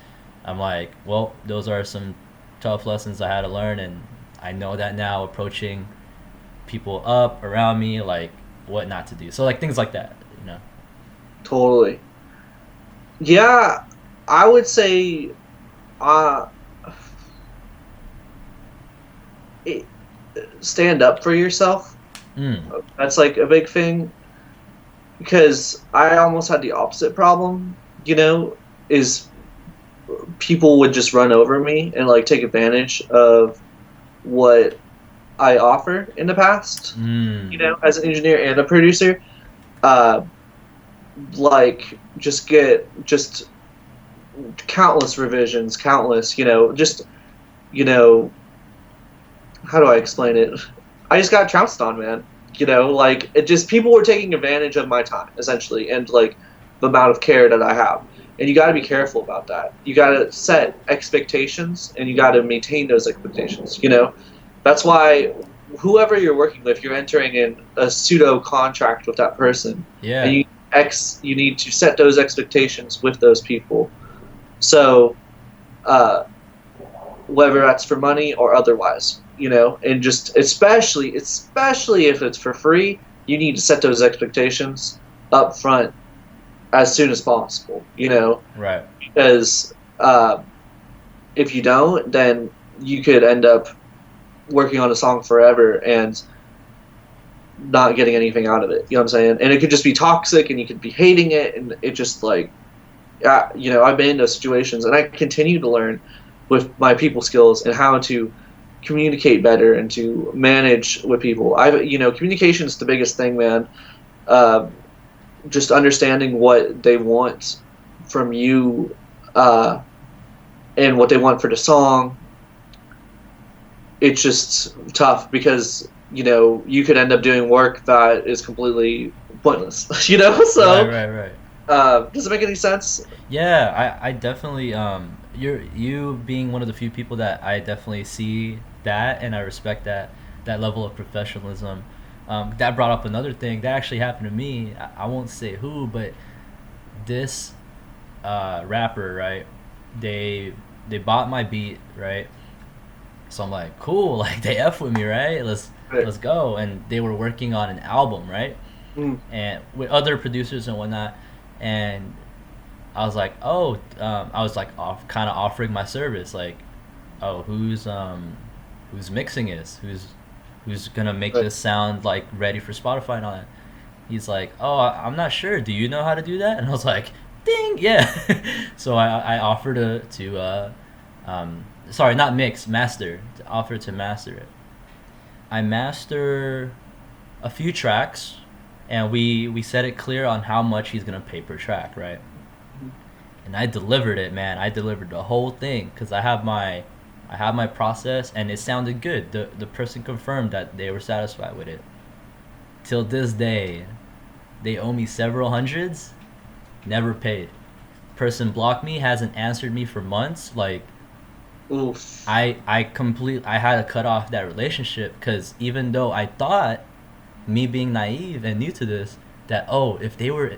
I'm like, well, those are some tough lessons I had to learn, and I know that now approaching people up around me, like what not to do. So like things like that, you know. Totally. Yeah, I would say uh it, stand up for yourself. Mm. That's like a big thing, because I almost had the opposite problem, you know, is people would just run over me and like take advantage of what I offer in the past, you Mm. know, as an engineer and a producer. Uh, like just get just countless revisions, countless, how do I explain it? I just got trounced on, man. Like it just people were taking advantage of my time essentially, and like the amount of care that I have. And you got to be careful about that. You got to set expectations, and you got to maintain those expectations. That's why whoever you're working with, you're entering in a pseudo contract with that person. Yeah. And you need to set those expectations with those people. So, whether that's for money or otherwise, and just especially if it's for free, you need to set those expectations up front as soon as possible, Right. because if you don't, then you could end up working on a song forever and not getting anything out of it. You know what I'm saying? And it could just be toxic, and you could be hating it, and it just like, I've been in those situations, and I continue to learn with my people skills and how to communicate better and to manage with people. Communication is the biggest thing, man. Just understanding what they want from you, and what they want for the song. It's just tough because you could end up doing work that is completely pointless. So Right. does it make any sense? Yeah, I definitely you being one of the few people that I definitely see that, and I respect that level of professionalism. That brought up another thing that actually happened to me. I won't say who, but this rapper, right? They bought my beat, right? So I'm like, cool, like they F with me, right? Let's go. And they were working on an album, right? And with other producers and whatnot. And I was like, I was like kind of offering my service, like, oh, who's mixing this? Who's gonna make this sound like ready for Spotify and all that? He's like, oh, I'm not sure. Do you know how to do that? And I was like, ding, yeah. So I offered to sorry, not mix, master. Offer to master it. I master a few tracks, and we set it clear on how much he's gonna pay per track, right? And I delivered it, man. I delivered the whole thing because I have my process, and it sounded good. The person confirmed that they were satisfied with it. Till this day, they owe me several hundreds. Never paid. Person blocked me, hasn't answered me for months. Like, oof. I had to cut off that relationship because even though I thought, me being naive and new to this, that if they were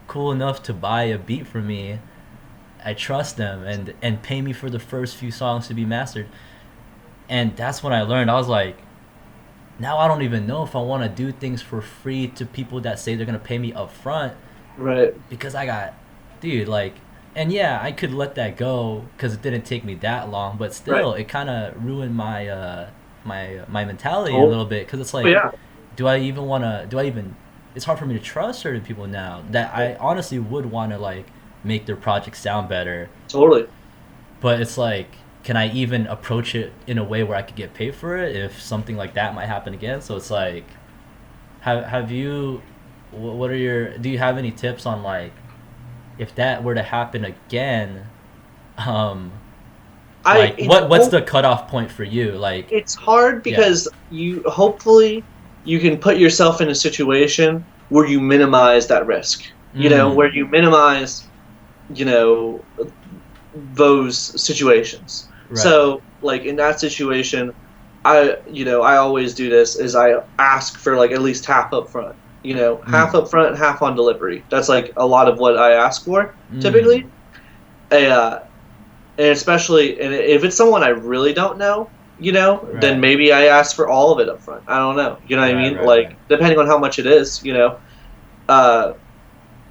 cool enough to buy a beat from me, I trust them and pay me for the first few songs to be mastered. And that's when I learned. I was like, now I don't even know if I want to do things for free to people that say they're gonna pay me up front, right? Because I got, dude, like, and yeah, I could let that go because it didn't take me that long, but still, it kind of ruined my my mentality a little bit because it's like, do I even it's hard for me to trust certain people now that I honestly would want to like make their project sound better. Totally. But it's like, can I even approach it in a way where I could get paid for it if something like that might happen again? So it's like, have you, do you have any tips on like, if that were to happen again, what's the cutoff point for you? Like, it's hard because you hopefully you can put yourself in a situation where you minimize that risk. Where you minimize, those situations. Right. So, like in that situation, I always do this is I ask for like at least half up front. Half up front, half on delivery. That's like a lot of what I ask for typically. And especially, and if it's someone I really don't know, then maybe I ask for all of it up front. I don't know. You know what I mean? Like depending on how much it is.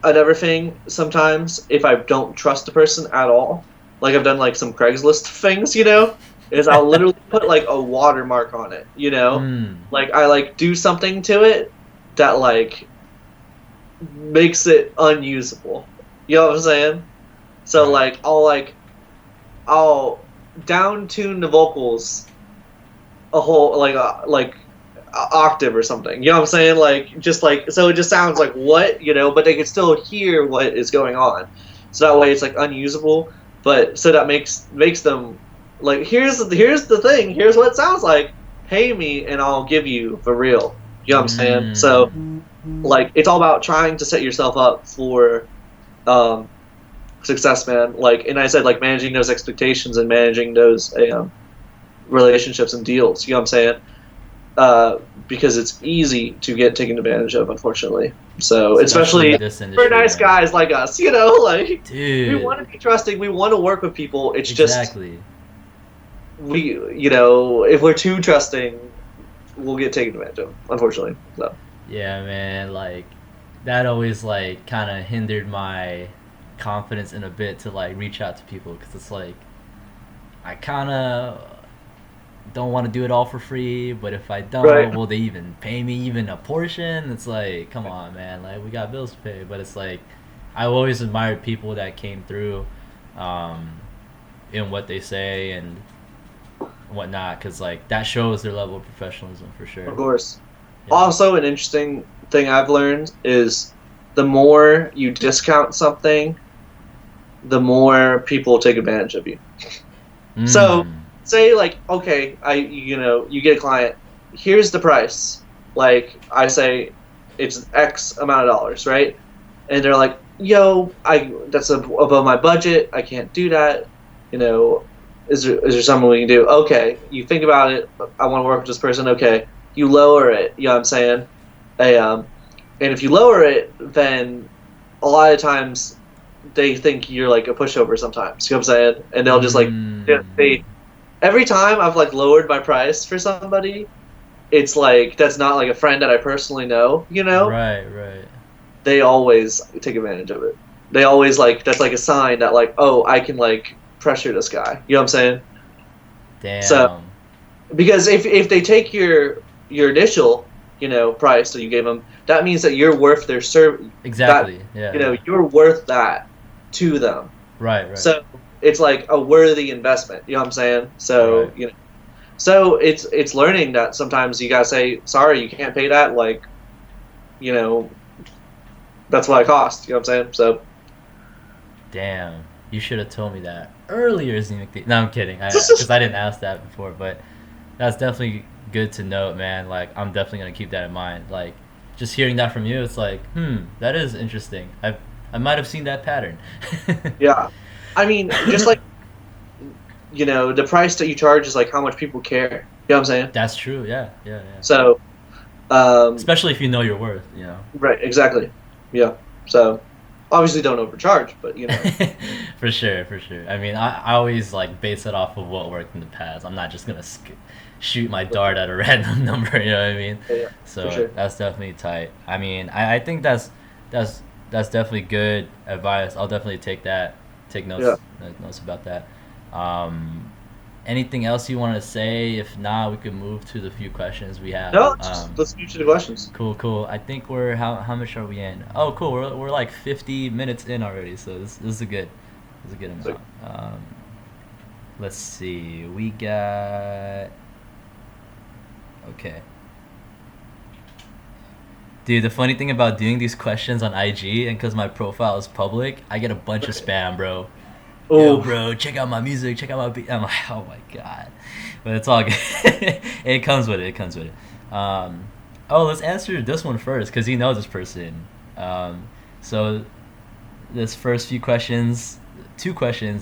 Another thing, sometimes if I don't trust the person at all, like I've done like some Craigslist things, is I'll literally put like a watermark on it, like I like do something to it that like makes it unusable. You know what I'm saying? So like I'll down tune the vocals a whole like octave or something. You know what I'm saying? Like just like so it just sounds like what, you know, but they can still hear what is going on. So that way it's like unusable, but so that makes them like here's the thing, here's what it sounds like. Pay me and I'll give you for real. You know what I'm saying? So like it's all about trying to set yourself up for success, man. Like, and I said like managing those expectations and managing those relationships and deals. You know what I'm saying? Because it's easy to get taken advantage of, unfortunately. So especially this industry, for nice guys like us, you know, like dude, we want to be trusting, we want to work with people. It's exactly. just we, you know, if we're too trusting, we'll get taken advantage of, unfortunately. So yeah, man, like that always like kind of hindered my confidence in a bit to like reach out to people because it's like I kind of don't want to do it all for free, but if I don't, right. will they even pay me even a portion? It's like, come on, man, like we got bills to pay. But it's like I always admired people that came through in what they say and whatnot, because like that shows their level of professionalism for sure. Of course. Yeah. Also, an interesting thing I've learned is the more you discount something, the more people take advantage of you. So say like, okay, you get a client, here's the price. Like I say it's X amount of dollars, right? And they're like, yo, that's above my budget, I can't do that. You know, is there something we can do? Okay, you think about it, I want to work with this person, okay. You lower it, you know what I'm saying? And if you lower it, then a lot of times they think you're like a pushover sometimes, you know what I'm saying? And they'll just like, they every time I've like lowered my price for somebody, it's like that's not like a friend that I personally know, you know? Right. They always take advantage of it. They always like that's like a sign that like, oh, I can like pressure this guy. You know what I'm saying? Damn. So because if they take your initial, you know, price that you gave them, that means that you're worth their service. Exactly. Yeah. You know, you're worth that to them. Right. So it's like a worthy investment. You know what I'm saying? So right. You know, so it's learning that sometimes you gotta say sorry, you can't pay that. Like, you know, that's what it costs. You know what I'm saying? So. Damn, you should have told me that earlier, ZMcD. No, I'm kidding. Because I didn't ask that before, but that's definitely good to note, man. Like, I'm definitely gonna keep that in mind. Like, just hearing that from you, it's like, that is interesting. I might have seen that pattern. Yeah, I mean, just like, you know, the price that you charge is like how much people care. You know what I'm saying? That's true. Yeah. So, especially if you know your worth, you know. Right. Exactly. Yeah. So. Obviously, don't overcharge, but you know. For sure. I mean, I always like base it off of what worked in the past. I'm not just gonna shoot my dart at a random number. You know what I mean? Yeah, so sure. That's definitely tight. I mean, I think that's definitely good advice. I'll definitely take notes notes about that. Anything else you want to say? If not, we could move to the few questions we have. No, let's move to the questions. Cool. I think we're how much are we in? Oh, cool. We're like 50 minutes in already, so this is a good amount. Let's see. We got okay. Dude, the funny thing about doing these questions on IG and because my profile is public, I get a bunch of spam, bro. Yo, bro, check out my music, check out my beat. I'm like, oh my god. But it's all good. It comes with it. Let's answer this one first because you know this person. So this first two questions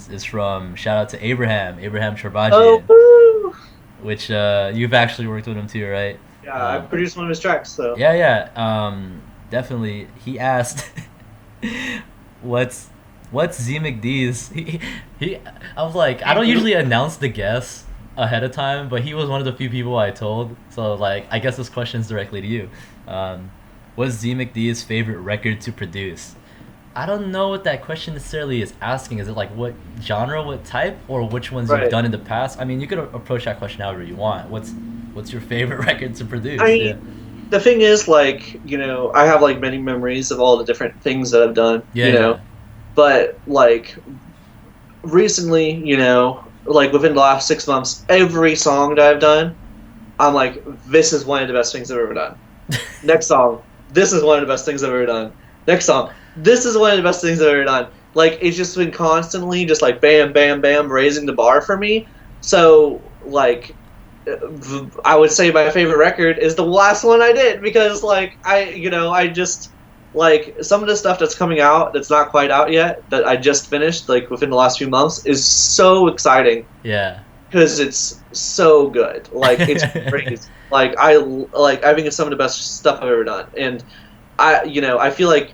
is from shout out to Abraham Charbajian, which you've actually worked with him too, right? Yeah, I produced one of his tracks, so. Yeah. Definitely. He asked, what's ZMcD's? I was like, I don't usually announce the guests ahead of time, but he was one of the few people I told. So like, I guess this question's directly to you. What's ZMcD's favorite record to produce? I don't know what that question necessarily is asking. Is it like what genre, what type, or which ones you've done in the past? I mean, you could approach that question however you want. What's your favorite record to produce? I mean, the thing is, like, you know, I have like many memories of all the different things that I've done. You know, but like recently, you know, like within the last 6 months, every song that I've done I'm like, this is one of the best things I've ever done. Next song, this is one of the best things I've ever done. Next song, this is one of the best things I've ever done. Like, it's just been constantly just like bam, bam, bam, raising the bar for me. So, like, I would say my favorite record is the last one I did because, like, I just, like, some of the stuff that's coming out that's not quite out yet that I just finished, like, within the last few months is so exciting. Yeah. Because it's so good. Like, it's crazy. I think it's some of the best stuff I've ever done. And I feel like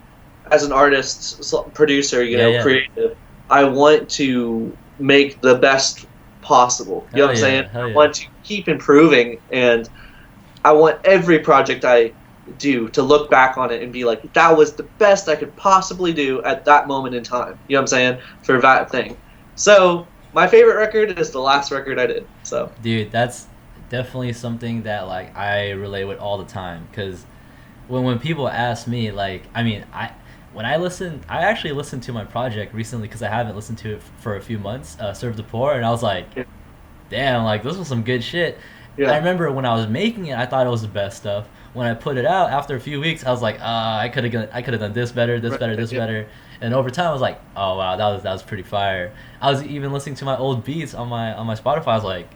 as an artist, producer, creative, I want to make the best possible. You know what I'm saying? I want to keep improving, and I want every project I do to look back on it and be like, that was the best I could possibly do at that moment in time. You know what I'm saying? For that thing. So my favorite record is the last record I did. So, dude, that's definitely something that, like, I relate with all the time. Because when people ask me, like, I mean, I actually listened to my project recently because I haven't listened to it for a few months, Serve the Poor, and I was like, damn, like, this was some good shit. Yeah. I remember when I was making it, I thought it was the best stuff. When I put it out after a few weeks, I was like, I could have done this better, this better. And over time, I was like, oh wow, that was pretty fire. I was even listening to my old beats on my Spotify. I was like,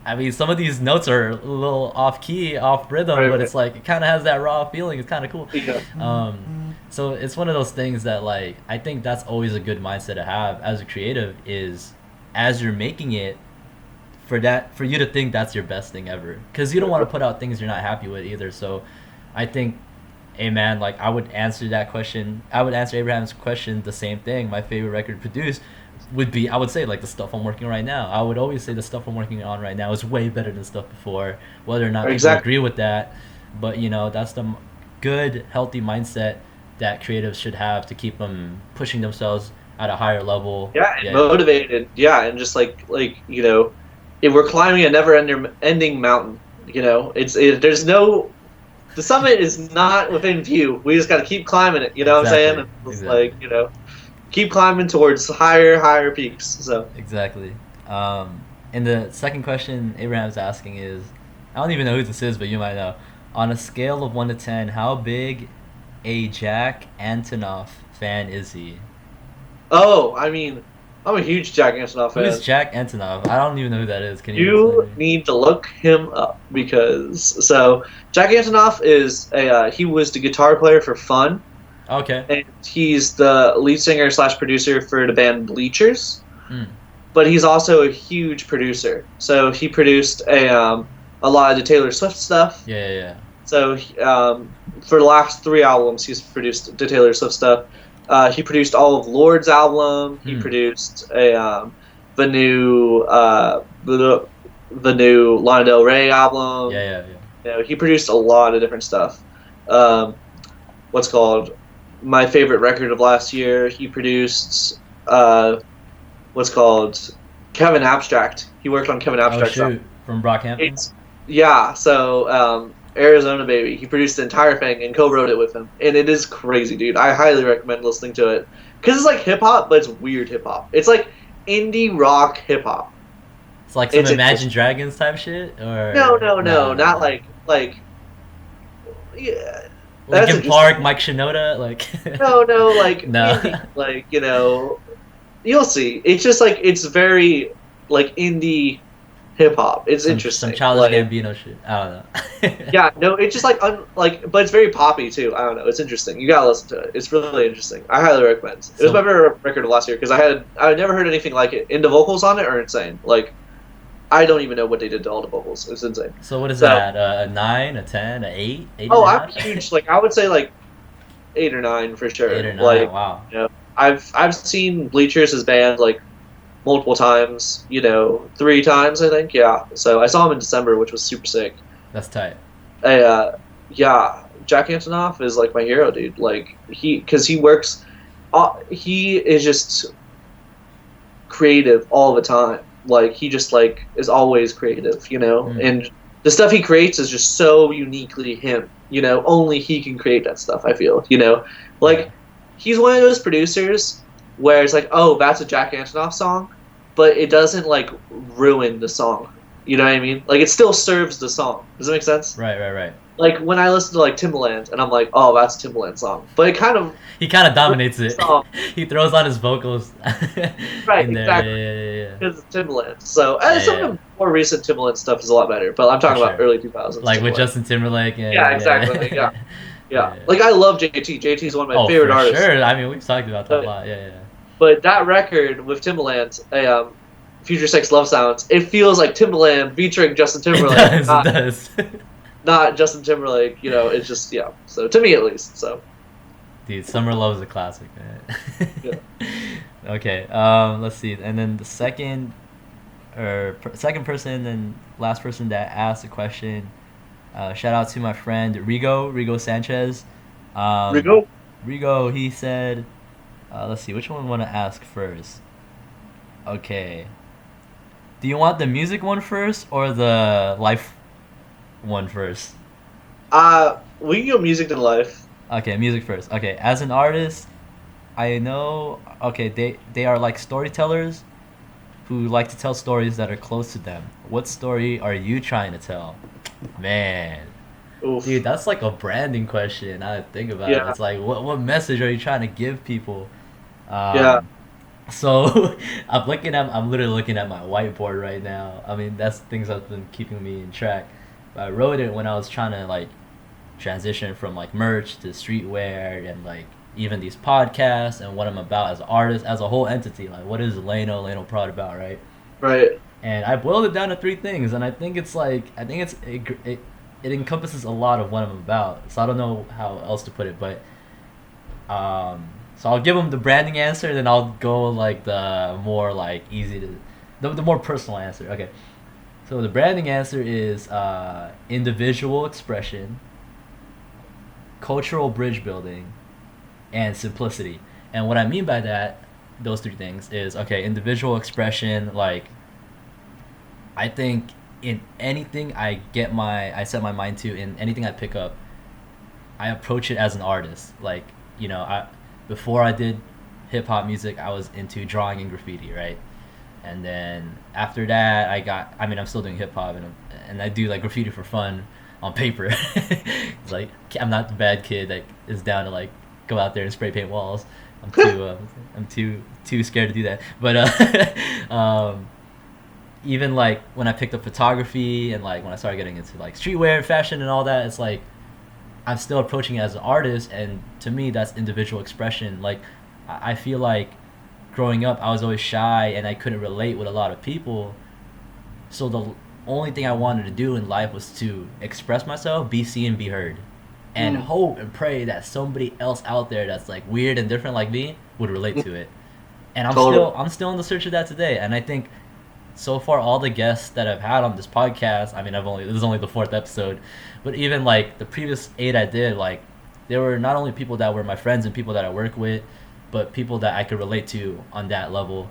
I mean, some of these notes are a little off key, off rhythm, but it's like it kind of has that raw feeling. It's kind of cool. Yeah. So it's one of those things that, like, I think that's always a good mindset to have as a creative, is as you're making it, for you to think that's your best thing ever, because you don't want to put out things you're not happy with either. So I think, hey man, like, I would answer Abraham's question the same thing. My favorite record produced would be, I would say, like, the stuff I'm working on right now. I would always say the stuff I'm working on right now is way better than stuff before, whether or not people agree with that. But that's the good, healthy mindset that creatives should have to keep them pushing themselves at a higher level. Yeah, motivated. Yeah, and just like if we're climbing a never-ending mountain, there's no, the summit is not within view. We just got to keep climbing it. You know what I'm saying? It's like, keep climbing towards higher peaks. So exactly. And the second question Abraham's asking is, I don't even know who this is, but you might know. On a scale of 1 to 10, how big a Jack Antonoff fan is he? Oh, I mean, I'm a huge Jack Antonoff fan. Who's Jack Antonoff? I don't even know who that is. Can you need to look him up, because Jack Antonoff is he was the guitar player for Fun. Okay. And he's the lead singer / producer for the band Bleachers. But he's also a huge producer. So he produced a lot of the Taylor Swift stuff. Yeah. So for the last 3 albums, he's produced the Taylor Swift stuff. He produced all of Lord's album. He produced the new Lana Del Rey album. Yeah. He produced a lot of different stuff. What's called my favorite record of last year? He produced what's called Kevin Abstract. He worked on Kevin Abstract stuff. From Brockhampton. So Arizona Baby. He produced the entire thing and co-wrote it with him, and it is crazy, dude. I highly recommend listening to it because it's like hip hop, but it's weird hip hop. It's like indie rock hip hop. It's like some Imagine Dragons type shit, or no, not like yeah. Linkin Park, Mike Shinoda, like no, like no, indie, like you'll see. It's just like it's very like indie hip hop. It's interesting. Some Childish Gambino shit. I don't know. Yeah, no, it's just but it's very poppy too. I don't know. It's interesting. You gotta listen to it. It's really interesting. I highly recommend. It was my favorite record of last year because I had never heard anything like it. And the vocals on it are insane. Like, I don't even know what they did to all the vocals. It's insane. So what is that? A 9, a 10, a 8? I'm huge. Like, I would say like 8 or 9 for sure. 8 or 9. Like, wow. I've seen Bleachers as band like multiple times, 3 times, I think. Yeah. So I saw him in December, which was super sick. That's tight. Yeah. Jack Antonoff is like my hero, dude. Like, because he works, he is just creative all the time. Like, he just like is always creative, and the stuff he creates is just so uniquely him. Only he can create that stuff. I feel, like he's one of those producers where it's like, oh, that's a Jack Antonoff song, but it doesn't like ruin the song. You know what I mean? Like it still serves the song. Does that make sense? Right. Like when I listen to like Timbaland and I'm like, oh, that's a Timbaland song, but it kind of He kind of dominates it. song. He throws on his vocals Right, in there. exactly. Yeah. Because it's Timbaland. So some Yeah. of the more recent Timbaland stuff is a lot better. But I'm talking For about sure. early 2000s. Like with Timbaland. Justin Timberlake. Yeah, exactly. Yeah. Yeah. Like I love JT. JT is one of my Oh, favorite for artists. sure. I mean, we've talked about that a lot. Yeah. But that record with Timbaland, Future Sex Love Sounds, it feels like Timbaland featuring Justin Timberlake. It does. Not Justin Timberlake. You know, it's just So to me at least. So. Dude, Summer Love is a classic, man. Yeah. Okay. Let's see. And then the second person and last person that asked the question. Shout out to my friend Rigo Sanchez. Rigo, he said, let's see, which one I want to ask first? Okay. Do you want the music one first or the life one first? We can go music to life. Okay, music first. Okay, as an artist, I know, okay, they are like storytellers who like to tell stories that are close to them. What story are you trying to tell? Man. Oof. Dude, that's like a branding question. I think about it. It's like, what message are you trying to give people? So I'm literally looking at my whiteboard right now. I mean, that's things that's been keeping me in track. But I wrote it when I was trying to like transition from like merch to streetwear and like even these podcasts and what I'm about as an artist, as a whole entity. Like, what is LaynoProd about, right? Right. And I boiled it down to 3 things, and I think it encompasses a lot of what I'm about. So I don't know how else to put it, but so I'll give them the branding answer, and then I'll go like the more like the more personal answer. Okay. So the branding answer is individual expression, cultural bridge building, and simplicity. And what I mean by that, those 3 things is, okay, individual expression, like I think in anything I set my mind to, in anything I pick up, I approach it as an artist. Like, before I did hip hop music, I was into drawing and graffiti, right? And then after that, I'm still doing hip hop and I do like graffiti for fun on paper. It's like, I'm not the bad kid that is down to like go out there and spray paint walls. I'm too scared to do that. But even like when I picked up photography and like when I started getting into like streetwear, fashion, and all that, it's like I'm still approaching it as an artist, and to me that's individual expression. Like I feel like growing up I was always shy and I couldn't relate with a lot of people, so the only thing I wanted to do in life was to express myself, be seen, be heard, and hope and pray that somebody else out there that's like weird and different like me would relate to it. And I'm still in the search of that today, and I think so far all the guests that I've had on this podcast, I mean, this is only the 4th episode, but even like the previous 8 I did, like there were not only people that were my friends and people that I work with, but people that I could relate to on that level.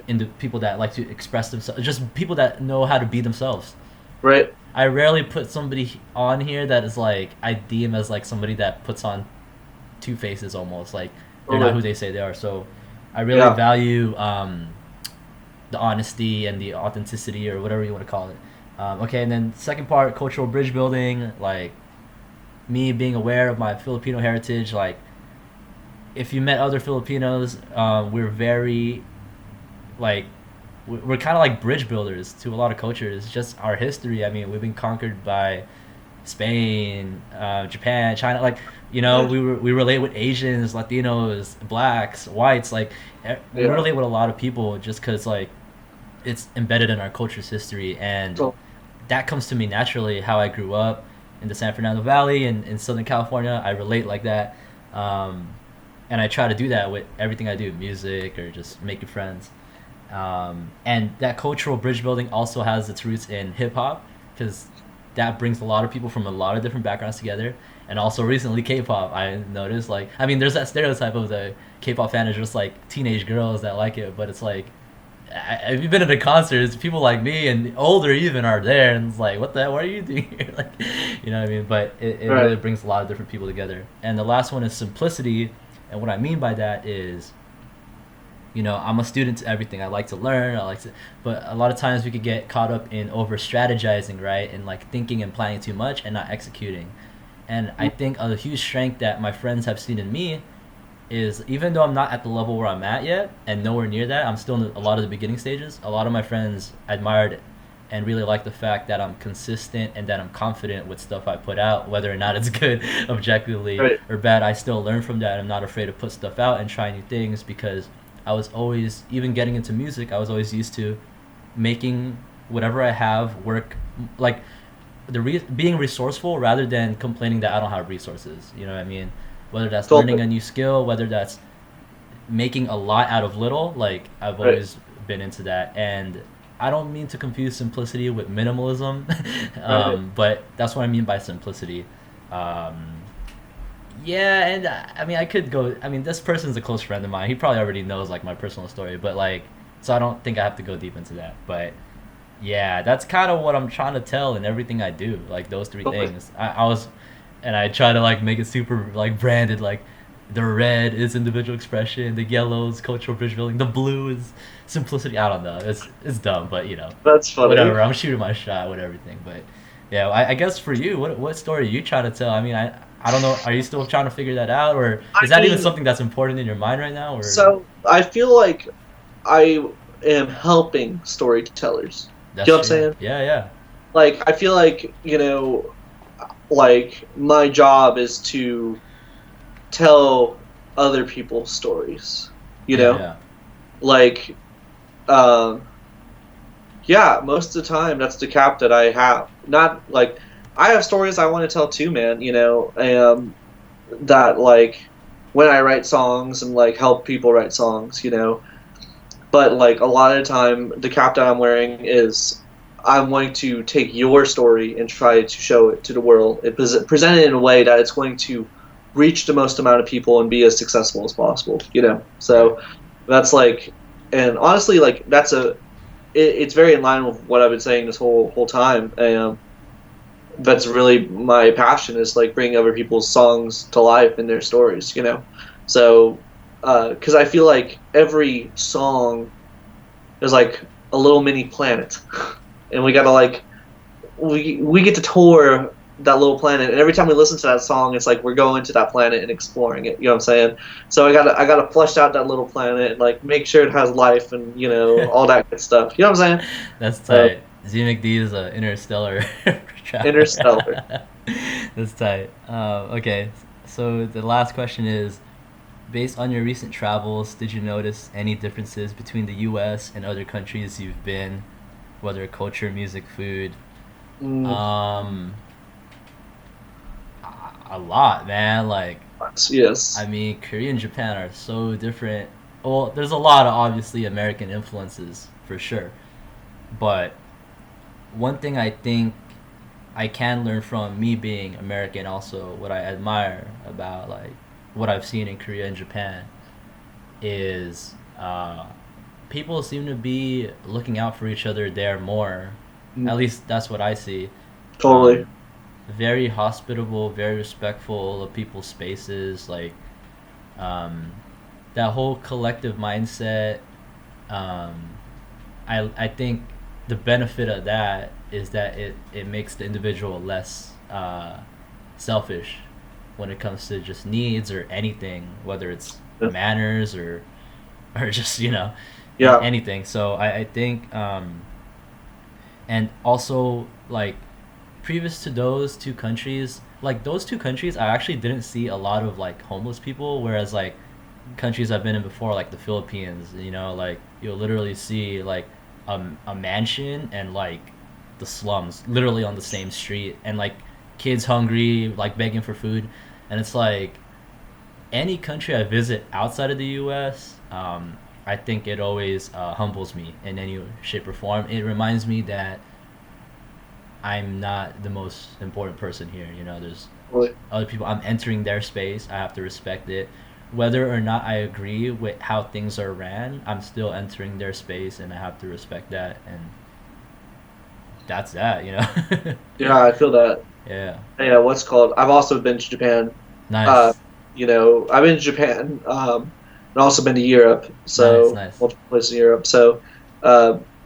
Into people that like to express themselves, just people that know how to be themselves. Right. I rarely put somebody on here that is like I deem as like somebody that puts on 2 faces almost, like they're not who they say they are. So I really value the honesty and the authenticity, or whatever you want to call it. Okay, and then second part, cultural bridge building, like me being aware of my Filipino heritage. Like if you met other Filipinos, we're very like we're kind of like bridge builders to a lot of cultures. Just our history. I mean, we've been conquered by Spain, Japan, China. Like, we relate with Asians, Latinos, blacks, whites. Like we relate with a lot of people just because like it's embedded in our culture's history, and that comes to me naturally. How I grew up in the San Fernando Valley and in Southern California, I relate like that, and I try to do that with everything I do, music or just making friends. And that cultural bridge building also has its roots in hip hop, because that brings a lot of people from a lot of different backgrounds together. And also recently K-pop, I noticed, like, I mean, there's that stereotype of the K-pop fan is just like teenage girls that like it, but it's like, if you've been at a concert, it's people like me and older even are there, and it's like, what the hell, what are you doing here? Like, you know what I mean? But it really brings a lot of different people together. And the last one is simplicity, and what I mean by that is I'm a student to everything. I like to learn. But a lot of times we could get caught up in over strategizing, right? And like thinking and planning too much and not executing. And I think a huge strength that my friends have seen in me is, even though I'm not at the level where I'm at yet and nowhere near that, I'm still in a lot of the beginning stages. A lot of my friends admired and really like the fact that I'm consistent and that I'm confident with stuff I put out, whether or not it's good objectively Right. or bad. I still learn from that. I'm not afraid to put stuff out and try new things, because I was always, even getting into music, I was always used to making whatever I have work, like being resourceful rather than complaining that I don't have resources. You know what I mean? Whether that's learning Totally. a new skill, whether that's making a lot out of little, like I've Right. always been into that. And I don't mean to confuse simplicity with minimalism, Right. but that's what I mean by simplicity. Um, yeah, and I mean, I could go. I mean, this person's a close friend of mine. He probably already knows like my personal story, but like, so I don't think I have to go deep into that. But yeah, that's kind of what I'm trying to tell in everything I do. Like those three Totally. things. I was, and I try to like make it super like branded. Like the red is individual expression, the yellow is cultural bridge building, the blue is simplicity. I don't know. It's dumb, but That's funny. whatever. I'm shooting my shot with everything. But yeah, I guess for you, what story are you trying to tell? I mean, I don't know. Are you still trying to figure that out, or I is that even mean, something that's important in your mind right now? Or so I feel like I am helping storytellers. You that's know what I'm true. saying? Yeah, yeah, Like, I feel like, like my job is to tell other people's stories. You yeah, know? yeah. Like, um, yeah, most of the time that's the cap that I have. Not like I have stories I want to tell too, man. That like when I write songs and like help people write songs. But like a lot of the time, the cap that I'm wearing is I'm going to take your story and try to show it to the world. Present it in a way that it's going to reach the most amount of people and be as successful as possible. Right. So that's like, and honestly, like it's very in line with what I've been saying this whole time. That's really my passion, is like bringing other people's songs to life and their stories. So because I feel like every song is like a little mini planet, and we gotta like we get to tour that little planet, and every time we listen to that song, it's like we're going to that planet and exploring it. You know what I'm saying? So I gotta flush out that little planet and like make sure it has life and all that good stuff. You know what I'm saying? That's So tight. ZMcD is a interstellar Interstellar. traveler. That's tight. Okay, so the last question is: based on your recent travels, did you notice any differences between the U.S. and other countries you've been, whether culture, music, food? Mm, Um, a lot, man. Like, yes. I mean, Korea and Japan are so different. Well, there's a lot of obviously American influences for sure, but one thing I think I can learn from me being American, also what I admire about like what I've seen in Korea and Japan, is people seem to be looking out for each other there more. At Mm, least that's what I see. totally. Um, very hospitable, very respectful of people's spaces. Like um, that whole collective mindset. Um, I think the benefit of that is that it makes the individual less selfish when it comes to just needs or anything, whether it's Yeah. manners or just Yeah. anything. So I think and also like previous to those two countries, like those two countries, I actually didn't see a lot of like homeless people, whereas like countries I've been in before, like the Philippines, like you'll literally see like a mansion and like the slums literally on the same street, and like kids hungry, like begging for food. And it's like any country I visit outside of the U.S., I think it always humbles me in any shape or form. It reminds me that I'm not the most important person here. There's Totally. other people. I'm entering their space. I have to respect it. Whether or not I agree with how things are ran, I'm still entering their space and I have to respect that. And that's that. Yeah, I feel that. Yeah. Yeah, what's called? I've also been to Japan. Uh, Nice. I've been to Japan. and also been to Europe, so Nice. multiple places in Europe. So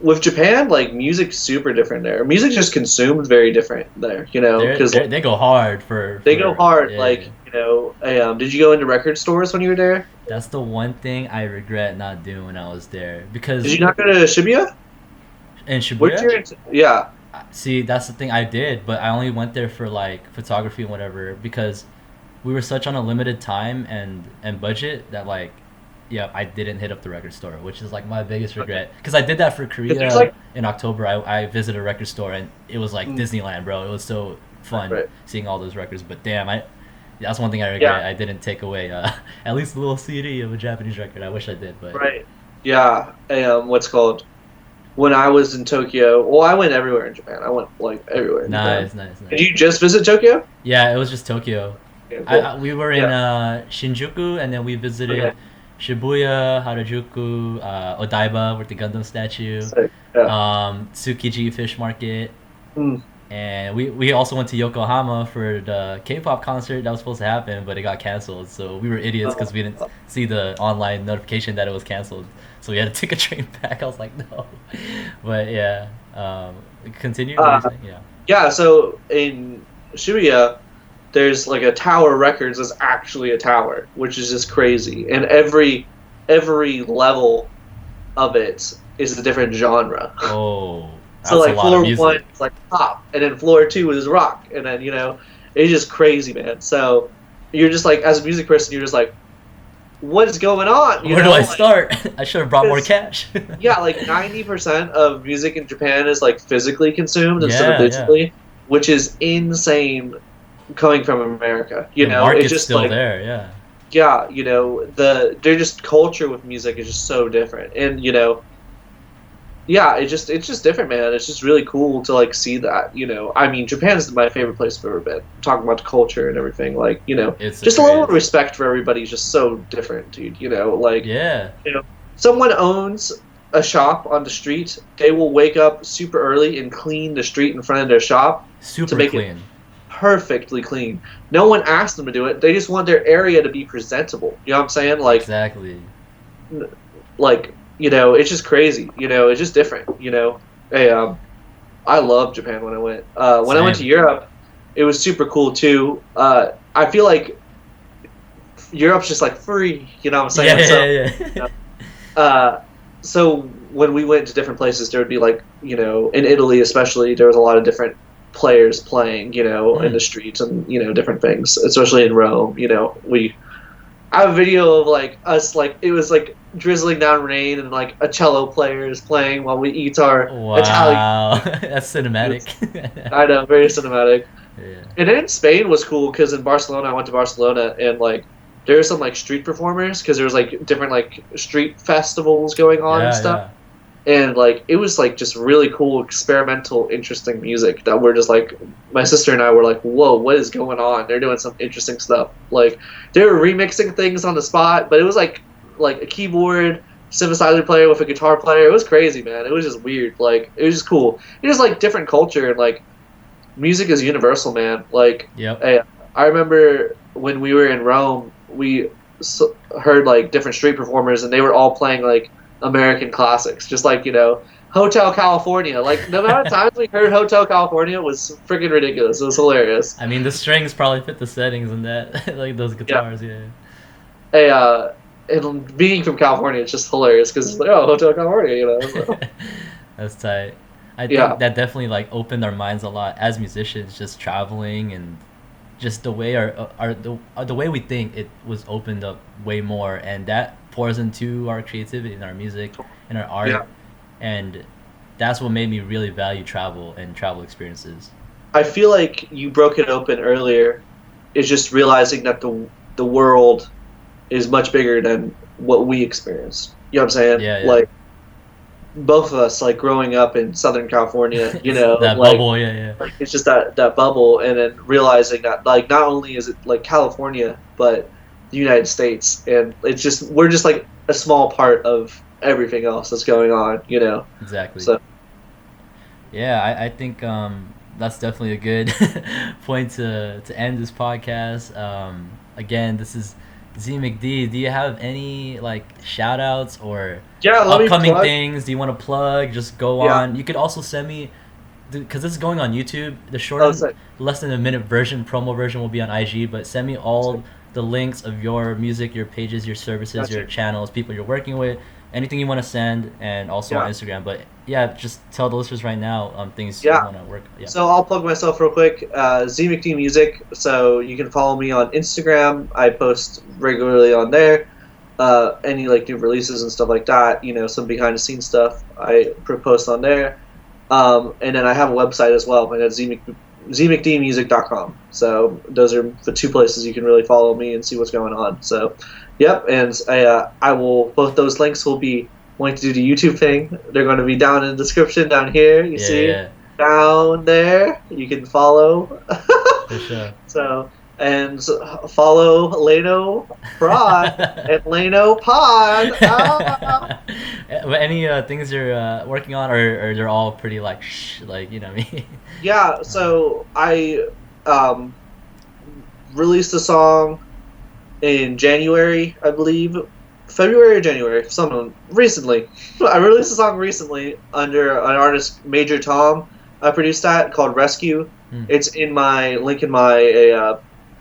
with Japan, like music's super different there. Music just consumed very different there, you know, because They go hard for they go hard. yeah. Like, you know, did you go into record stores when you were there? That's the one thing I regret not doing when I was there Did because you not go to Shibuya? in Where'd Shibuya. you? Yeah. See, that's the thing I did, but I only went there for like photography and whatever because we were such on a limited time and budget that like yeah, I didn't hit up the record store, which is like my biggest regret because I did that for 'Cause there's Korea like, in October. I visited a record store and it was like mm, Disneyland, bro. It was so fun right. seeing all those records. But damn, I that's one thing I regret. Yeah. I didn't take away at least a little CD of a Japanese record. I wish I did, but Right. Yeah. What's called? When I was in Tokyo, well, I went everywhere in Japan. I went like everywhere in Japan. nice. Did you just visit Tokyo? Yeah, it was just Tokyo. Yeah, cool. We were in Yeah. Shinjuku, and then we visited Okay. Shibuya, Harajuku, Odaiba with the Gundam statue, Sick. Yeah. Tsukiji Fish Market, Mm. and we also went to Yokohama for the K-pop concert that was supposed to happen, but it got canceled. So we were idiots because we didn't see the online notification that it was canceled. So we had to take a train back. I was like, no, but yeah. Continue. What were you saying? Yeah. Yeah. So in Shibuya, there's like a Tower Records is actually a tower, which is just crazy. And every level of it is a different genre. Oh, that's So a like lot of floor music. one is like pop, and then floor two is rock, and then it's just crazy, man. So you're just like, as a music person, you're just like, what is going on? Where do I start? I should have brought more cash. Yeah, like 90% of music in Japan is like physically consumed instead of Yeah, digitally, which is insane coming from America. The market's it's just still like, there. Yeah. yeah, they're just culture with music is just so different, and yeah, it's just different, man. It's just really cool to like see that. I mean, Japan's my favorite place I've ever been. Talking about the culture and everything, like It's just a level of crazy. respect for everybody is just so different, dude. Like Yeah. someone owns a shop on the street, they will wake up super early and clean the street in front of their shop Super make it clean. perfectly clean. No one asked them to do it. They just want their area to be presentable. You know what I'm saying? Exactly. It's just crazy. It's just different. Hey, I love Japan when I went. When I went to Same. Europe, it was super cool too. I feel like Europe's just like free. You know what I'm Yeah, saying? yeah, yeah. So when we went to different places, there would be like, in Italy especially, there was a lot of different players playing, in the streets and, different things, especially in Rome. I have a video of like us, like it was like drizzling down rain and like a cello player is playing while we eat our Italian. Wow, that's cinematic. I know, very cinematic. Yeah. And then Spain was cool because in Barcelona, I went to Barcelona and like there were some like street performers because there was like different like street festivals going on and stuff. And like it was like just really cool, experimental, interesting music that we're just like my sister and I were like, whoa, what is going on? They're doing some interesting stuff. Like they were remixing things on the spot, but it was like a keyboard synthesizer player with a guitar player. It was crazy, man. It was just weird. Like it was just cool. It was like different culture and like music is universal, man. Like Yep. I remember when we were in Rome, we heard like different street performers and they were all playing like American classics, just like Hotel California. Like the amount of times we heard Hotel California was freaking ridiculous. It was hilarious. I mean, the strings probably fit the settings and that, like those guitars. Yeah. Hey, and being from California, it's just hilarious because it's like, oh, Hotel California, So. That's tight. I think Yeah. that definitely like opened our minds a lot as musicians, just traveling and just the way the way we think it was opened up way more, and that pours into our creativity and our music and our art, Yeah. and that's what made me really value travel and travel experiences. I feel like you broke it open earlier. Is just realizing that the world is much bigger than what we experience. You know what I'm saying? Yeah. Like both of us, like growing up in Southern California, that like, bubble. Yeah. like it's just that bubble, and then realizing that like not only is it like California, but the United States, and it's just we're just like a small part of everything else that's going on. Exactly. So Yeah, I think that's definitely a good point to end this podcast. Again, this is ZMcD, do you have any like shout outs or Yeah, let me upcoming plug. things? Do you want to plug? Just go Yeah. on. You could also send me, because this is going on YouTube. The Oh, shortened, sorry. less than a minute version, promo version will be on IG. But send me all the links of your music, your pages, your services, your Gotcha. channels, people you're working with, anything you want to send, and also on Yeah. Instagram. But yeah, just tell the listeners right now things Yeah. you want to work. Yeah. So I'll plug myself real quick. ZMcD Music. So you can follow me on Instagram. I post regularly on there. Any like new releases and stuff like that. You know, some behind the scenes stuff I post on there. And then I have a website as well, and that's zmcdmusic.com. So those are the two places you can really follow me and see what's going on. So, yep, and I will, both those links will be going to do the YouTube thing. They're going to be down in the description down here. You see Yeah. down there. You can follow. For sure. So, and follow Layno Prod at Layno Pod. Ah. Any things you're working on, or they're all pretty like like you know what I mean? Yeah, so I released a song in January, I believe. February or January, someone recently. I released a song recently under an artist, Major Tom. I produced that called Rescue. It's in my link in my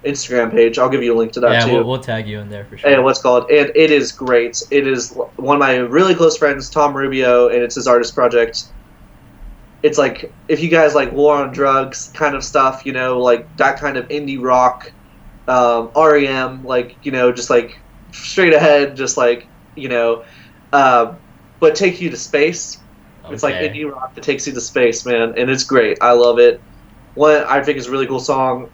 Instagram page. I'll give you a link to that Yeah, too. we'll tag you in there for sure. And what's called, and it is great. It is one of my really close friends, Tom Rubio, and it's his artist project. It's like if you guys like War on Drugs kind of stuff, you know, like that kind of indie rock, REM, like you know, just like straight ahead, just like you know, but take you to space. Okay. It's like indie rock that takes you to space, man, and it's great. I love it. One I think is a really cool song.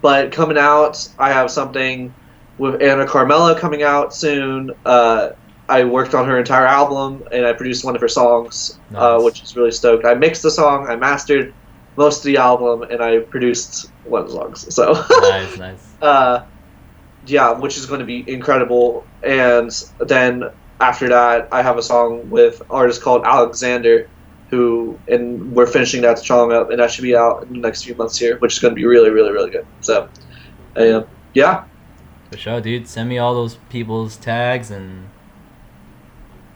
But coming out, I have something with Anna Carmela coming out soon. I worked on her entire album, and I produced one of her songs, Nice. which is really stoked. I mixed the song, I mastered most of the album, and I produced one of the songs. So, Nice. yeah, which is going to be incredible. And then after that, I have a song with an artist called Alexander, and we're finishing that song up, and that should be out in the next few months here, which is going to be really, really, really good. So, yeah. For sure, dude. Send me all those people's tags, and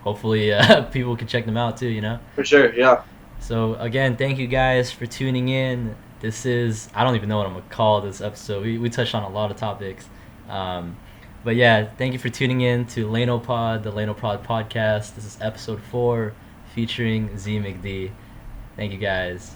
hopefully people can check them out too. You know. For sure, yeah. So again, thank you guys for tuning in. This is, I don't even know what I'm gonna call this episode. We touched on a lot of topics. But yeah, thank you for tuning in to Layno Pod, the LaynoProd podcast. This is episode 4 featuring ZMcD. Thank you guys.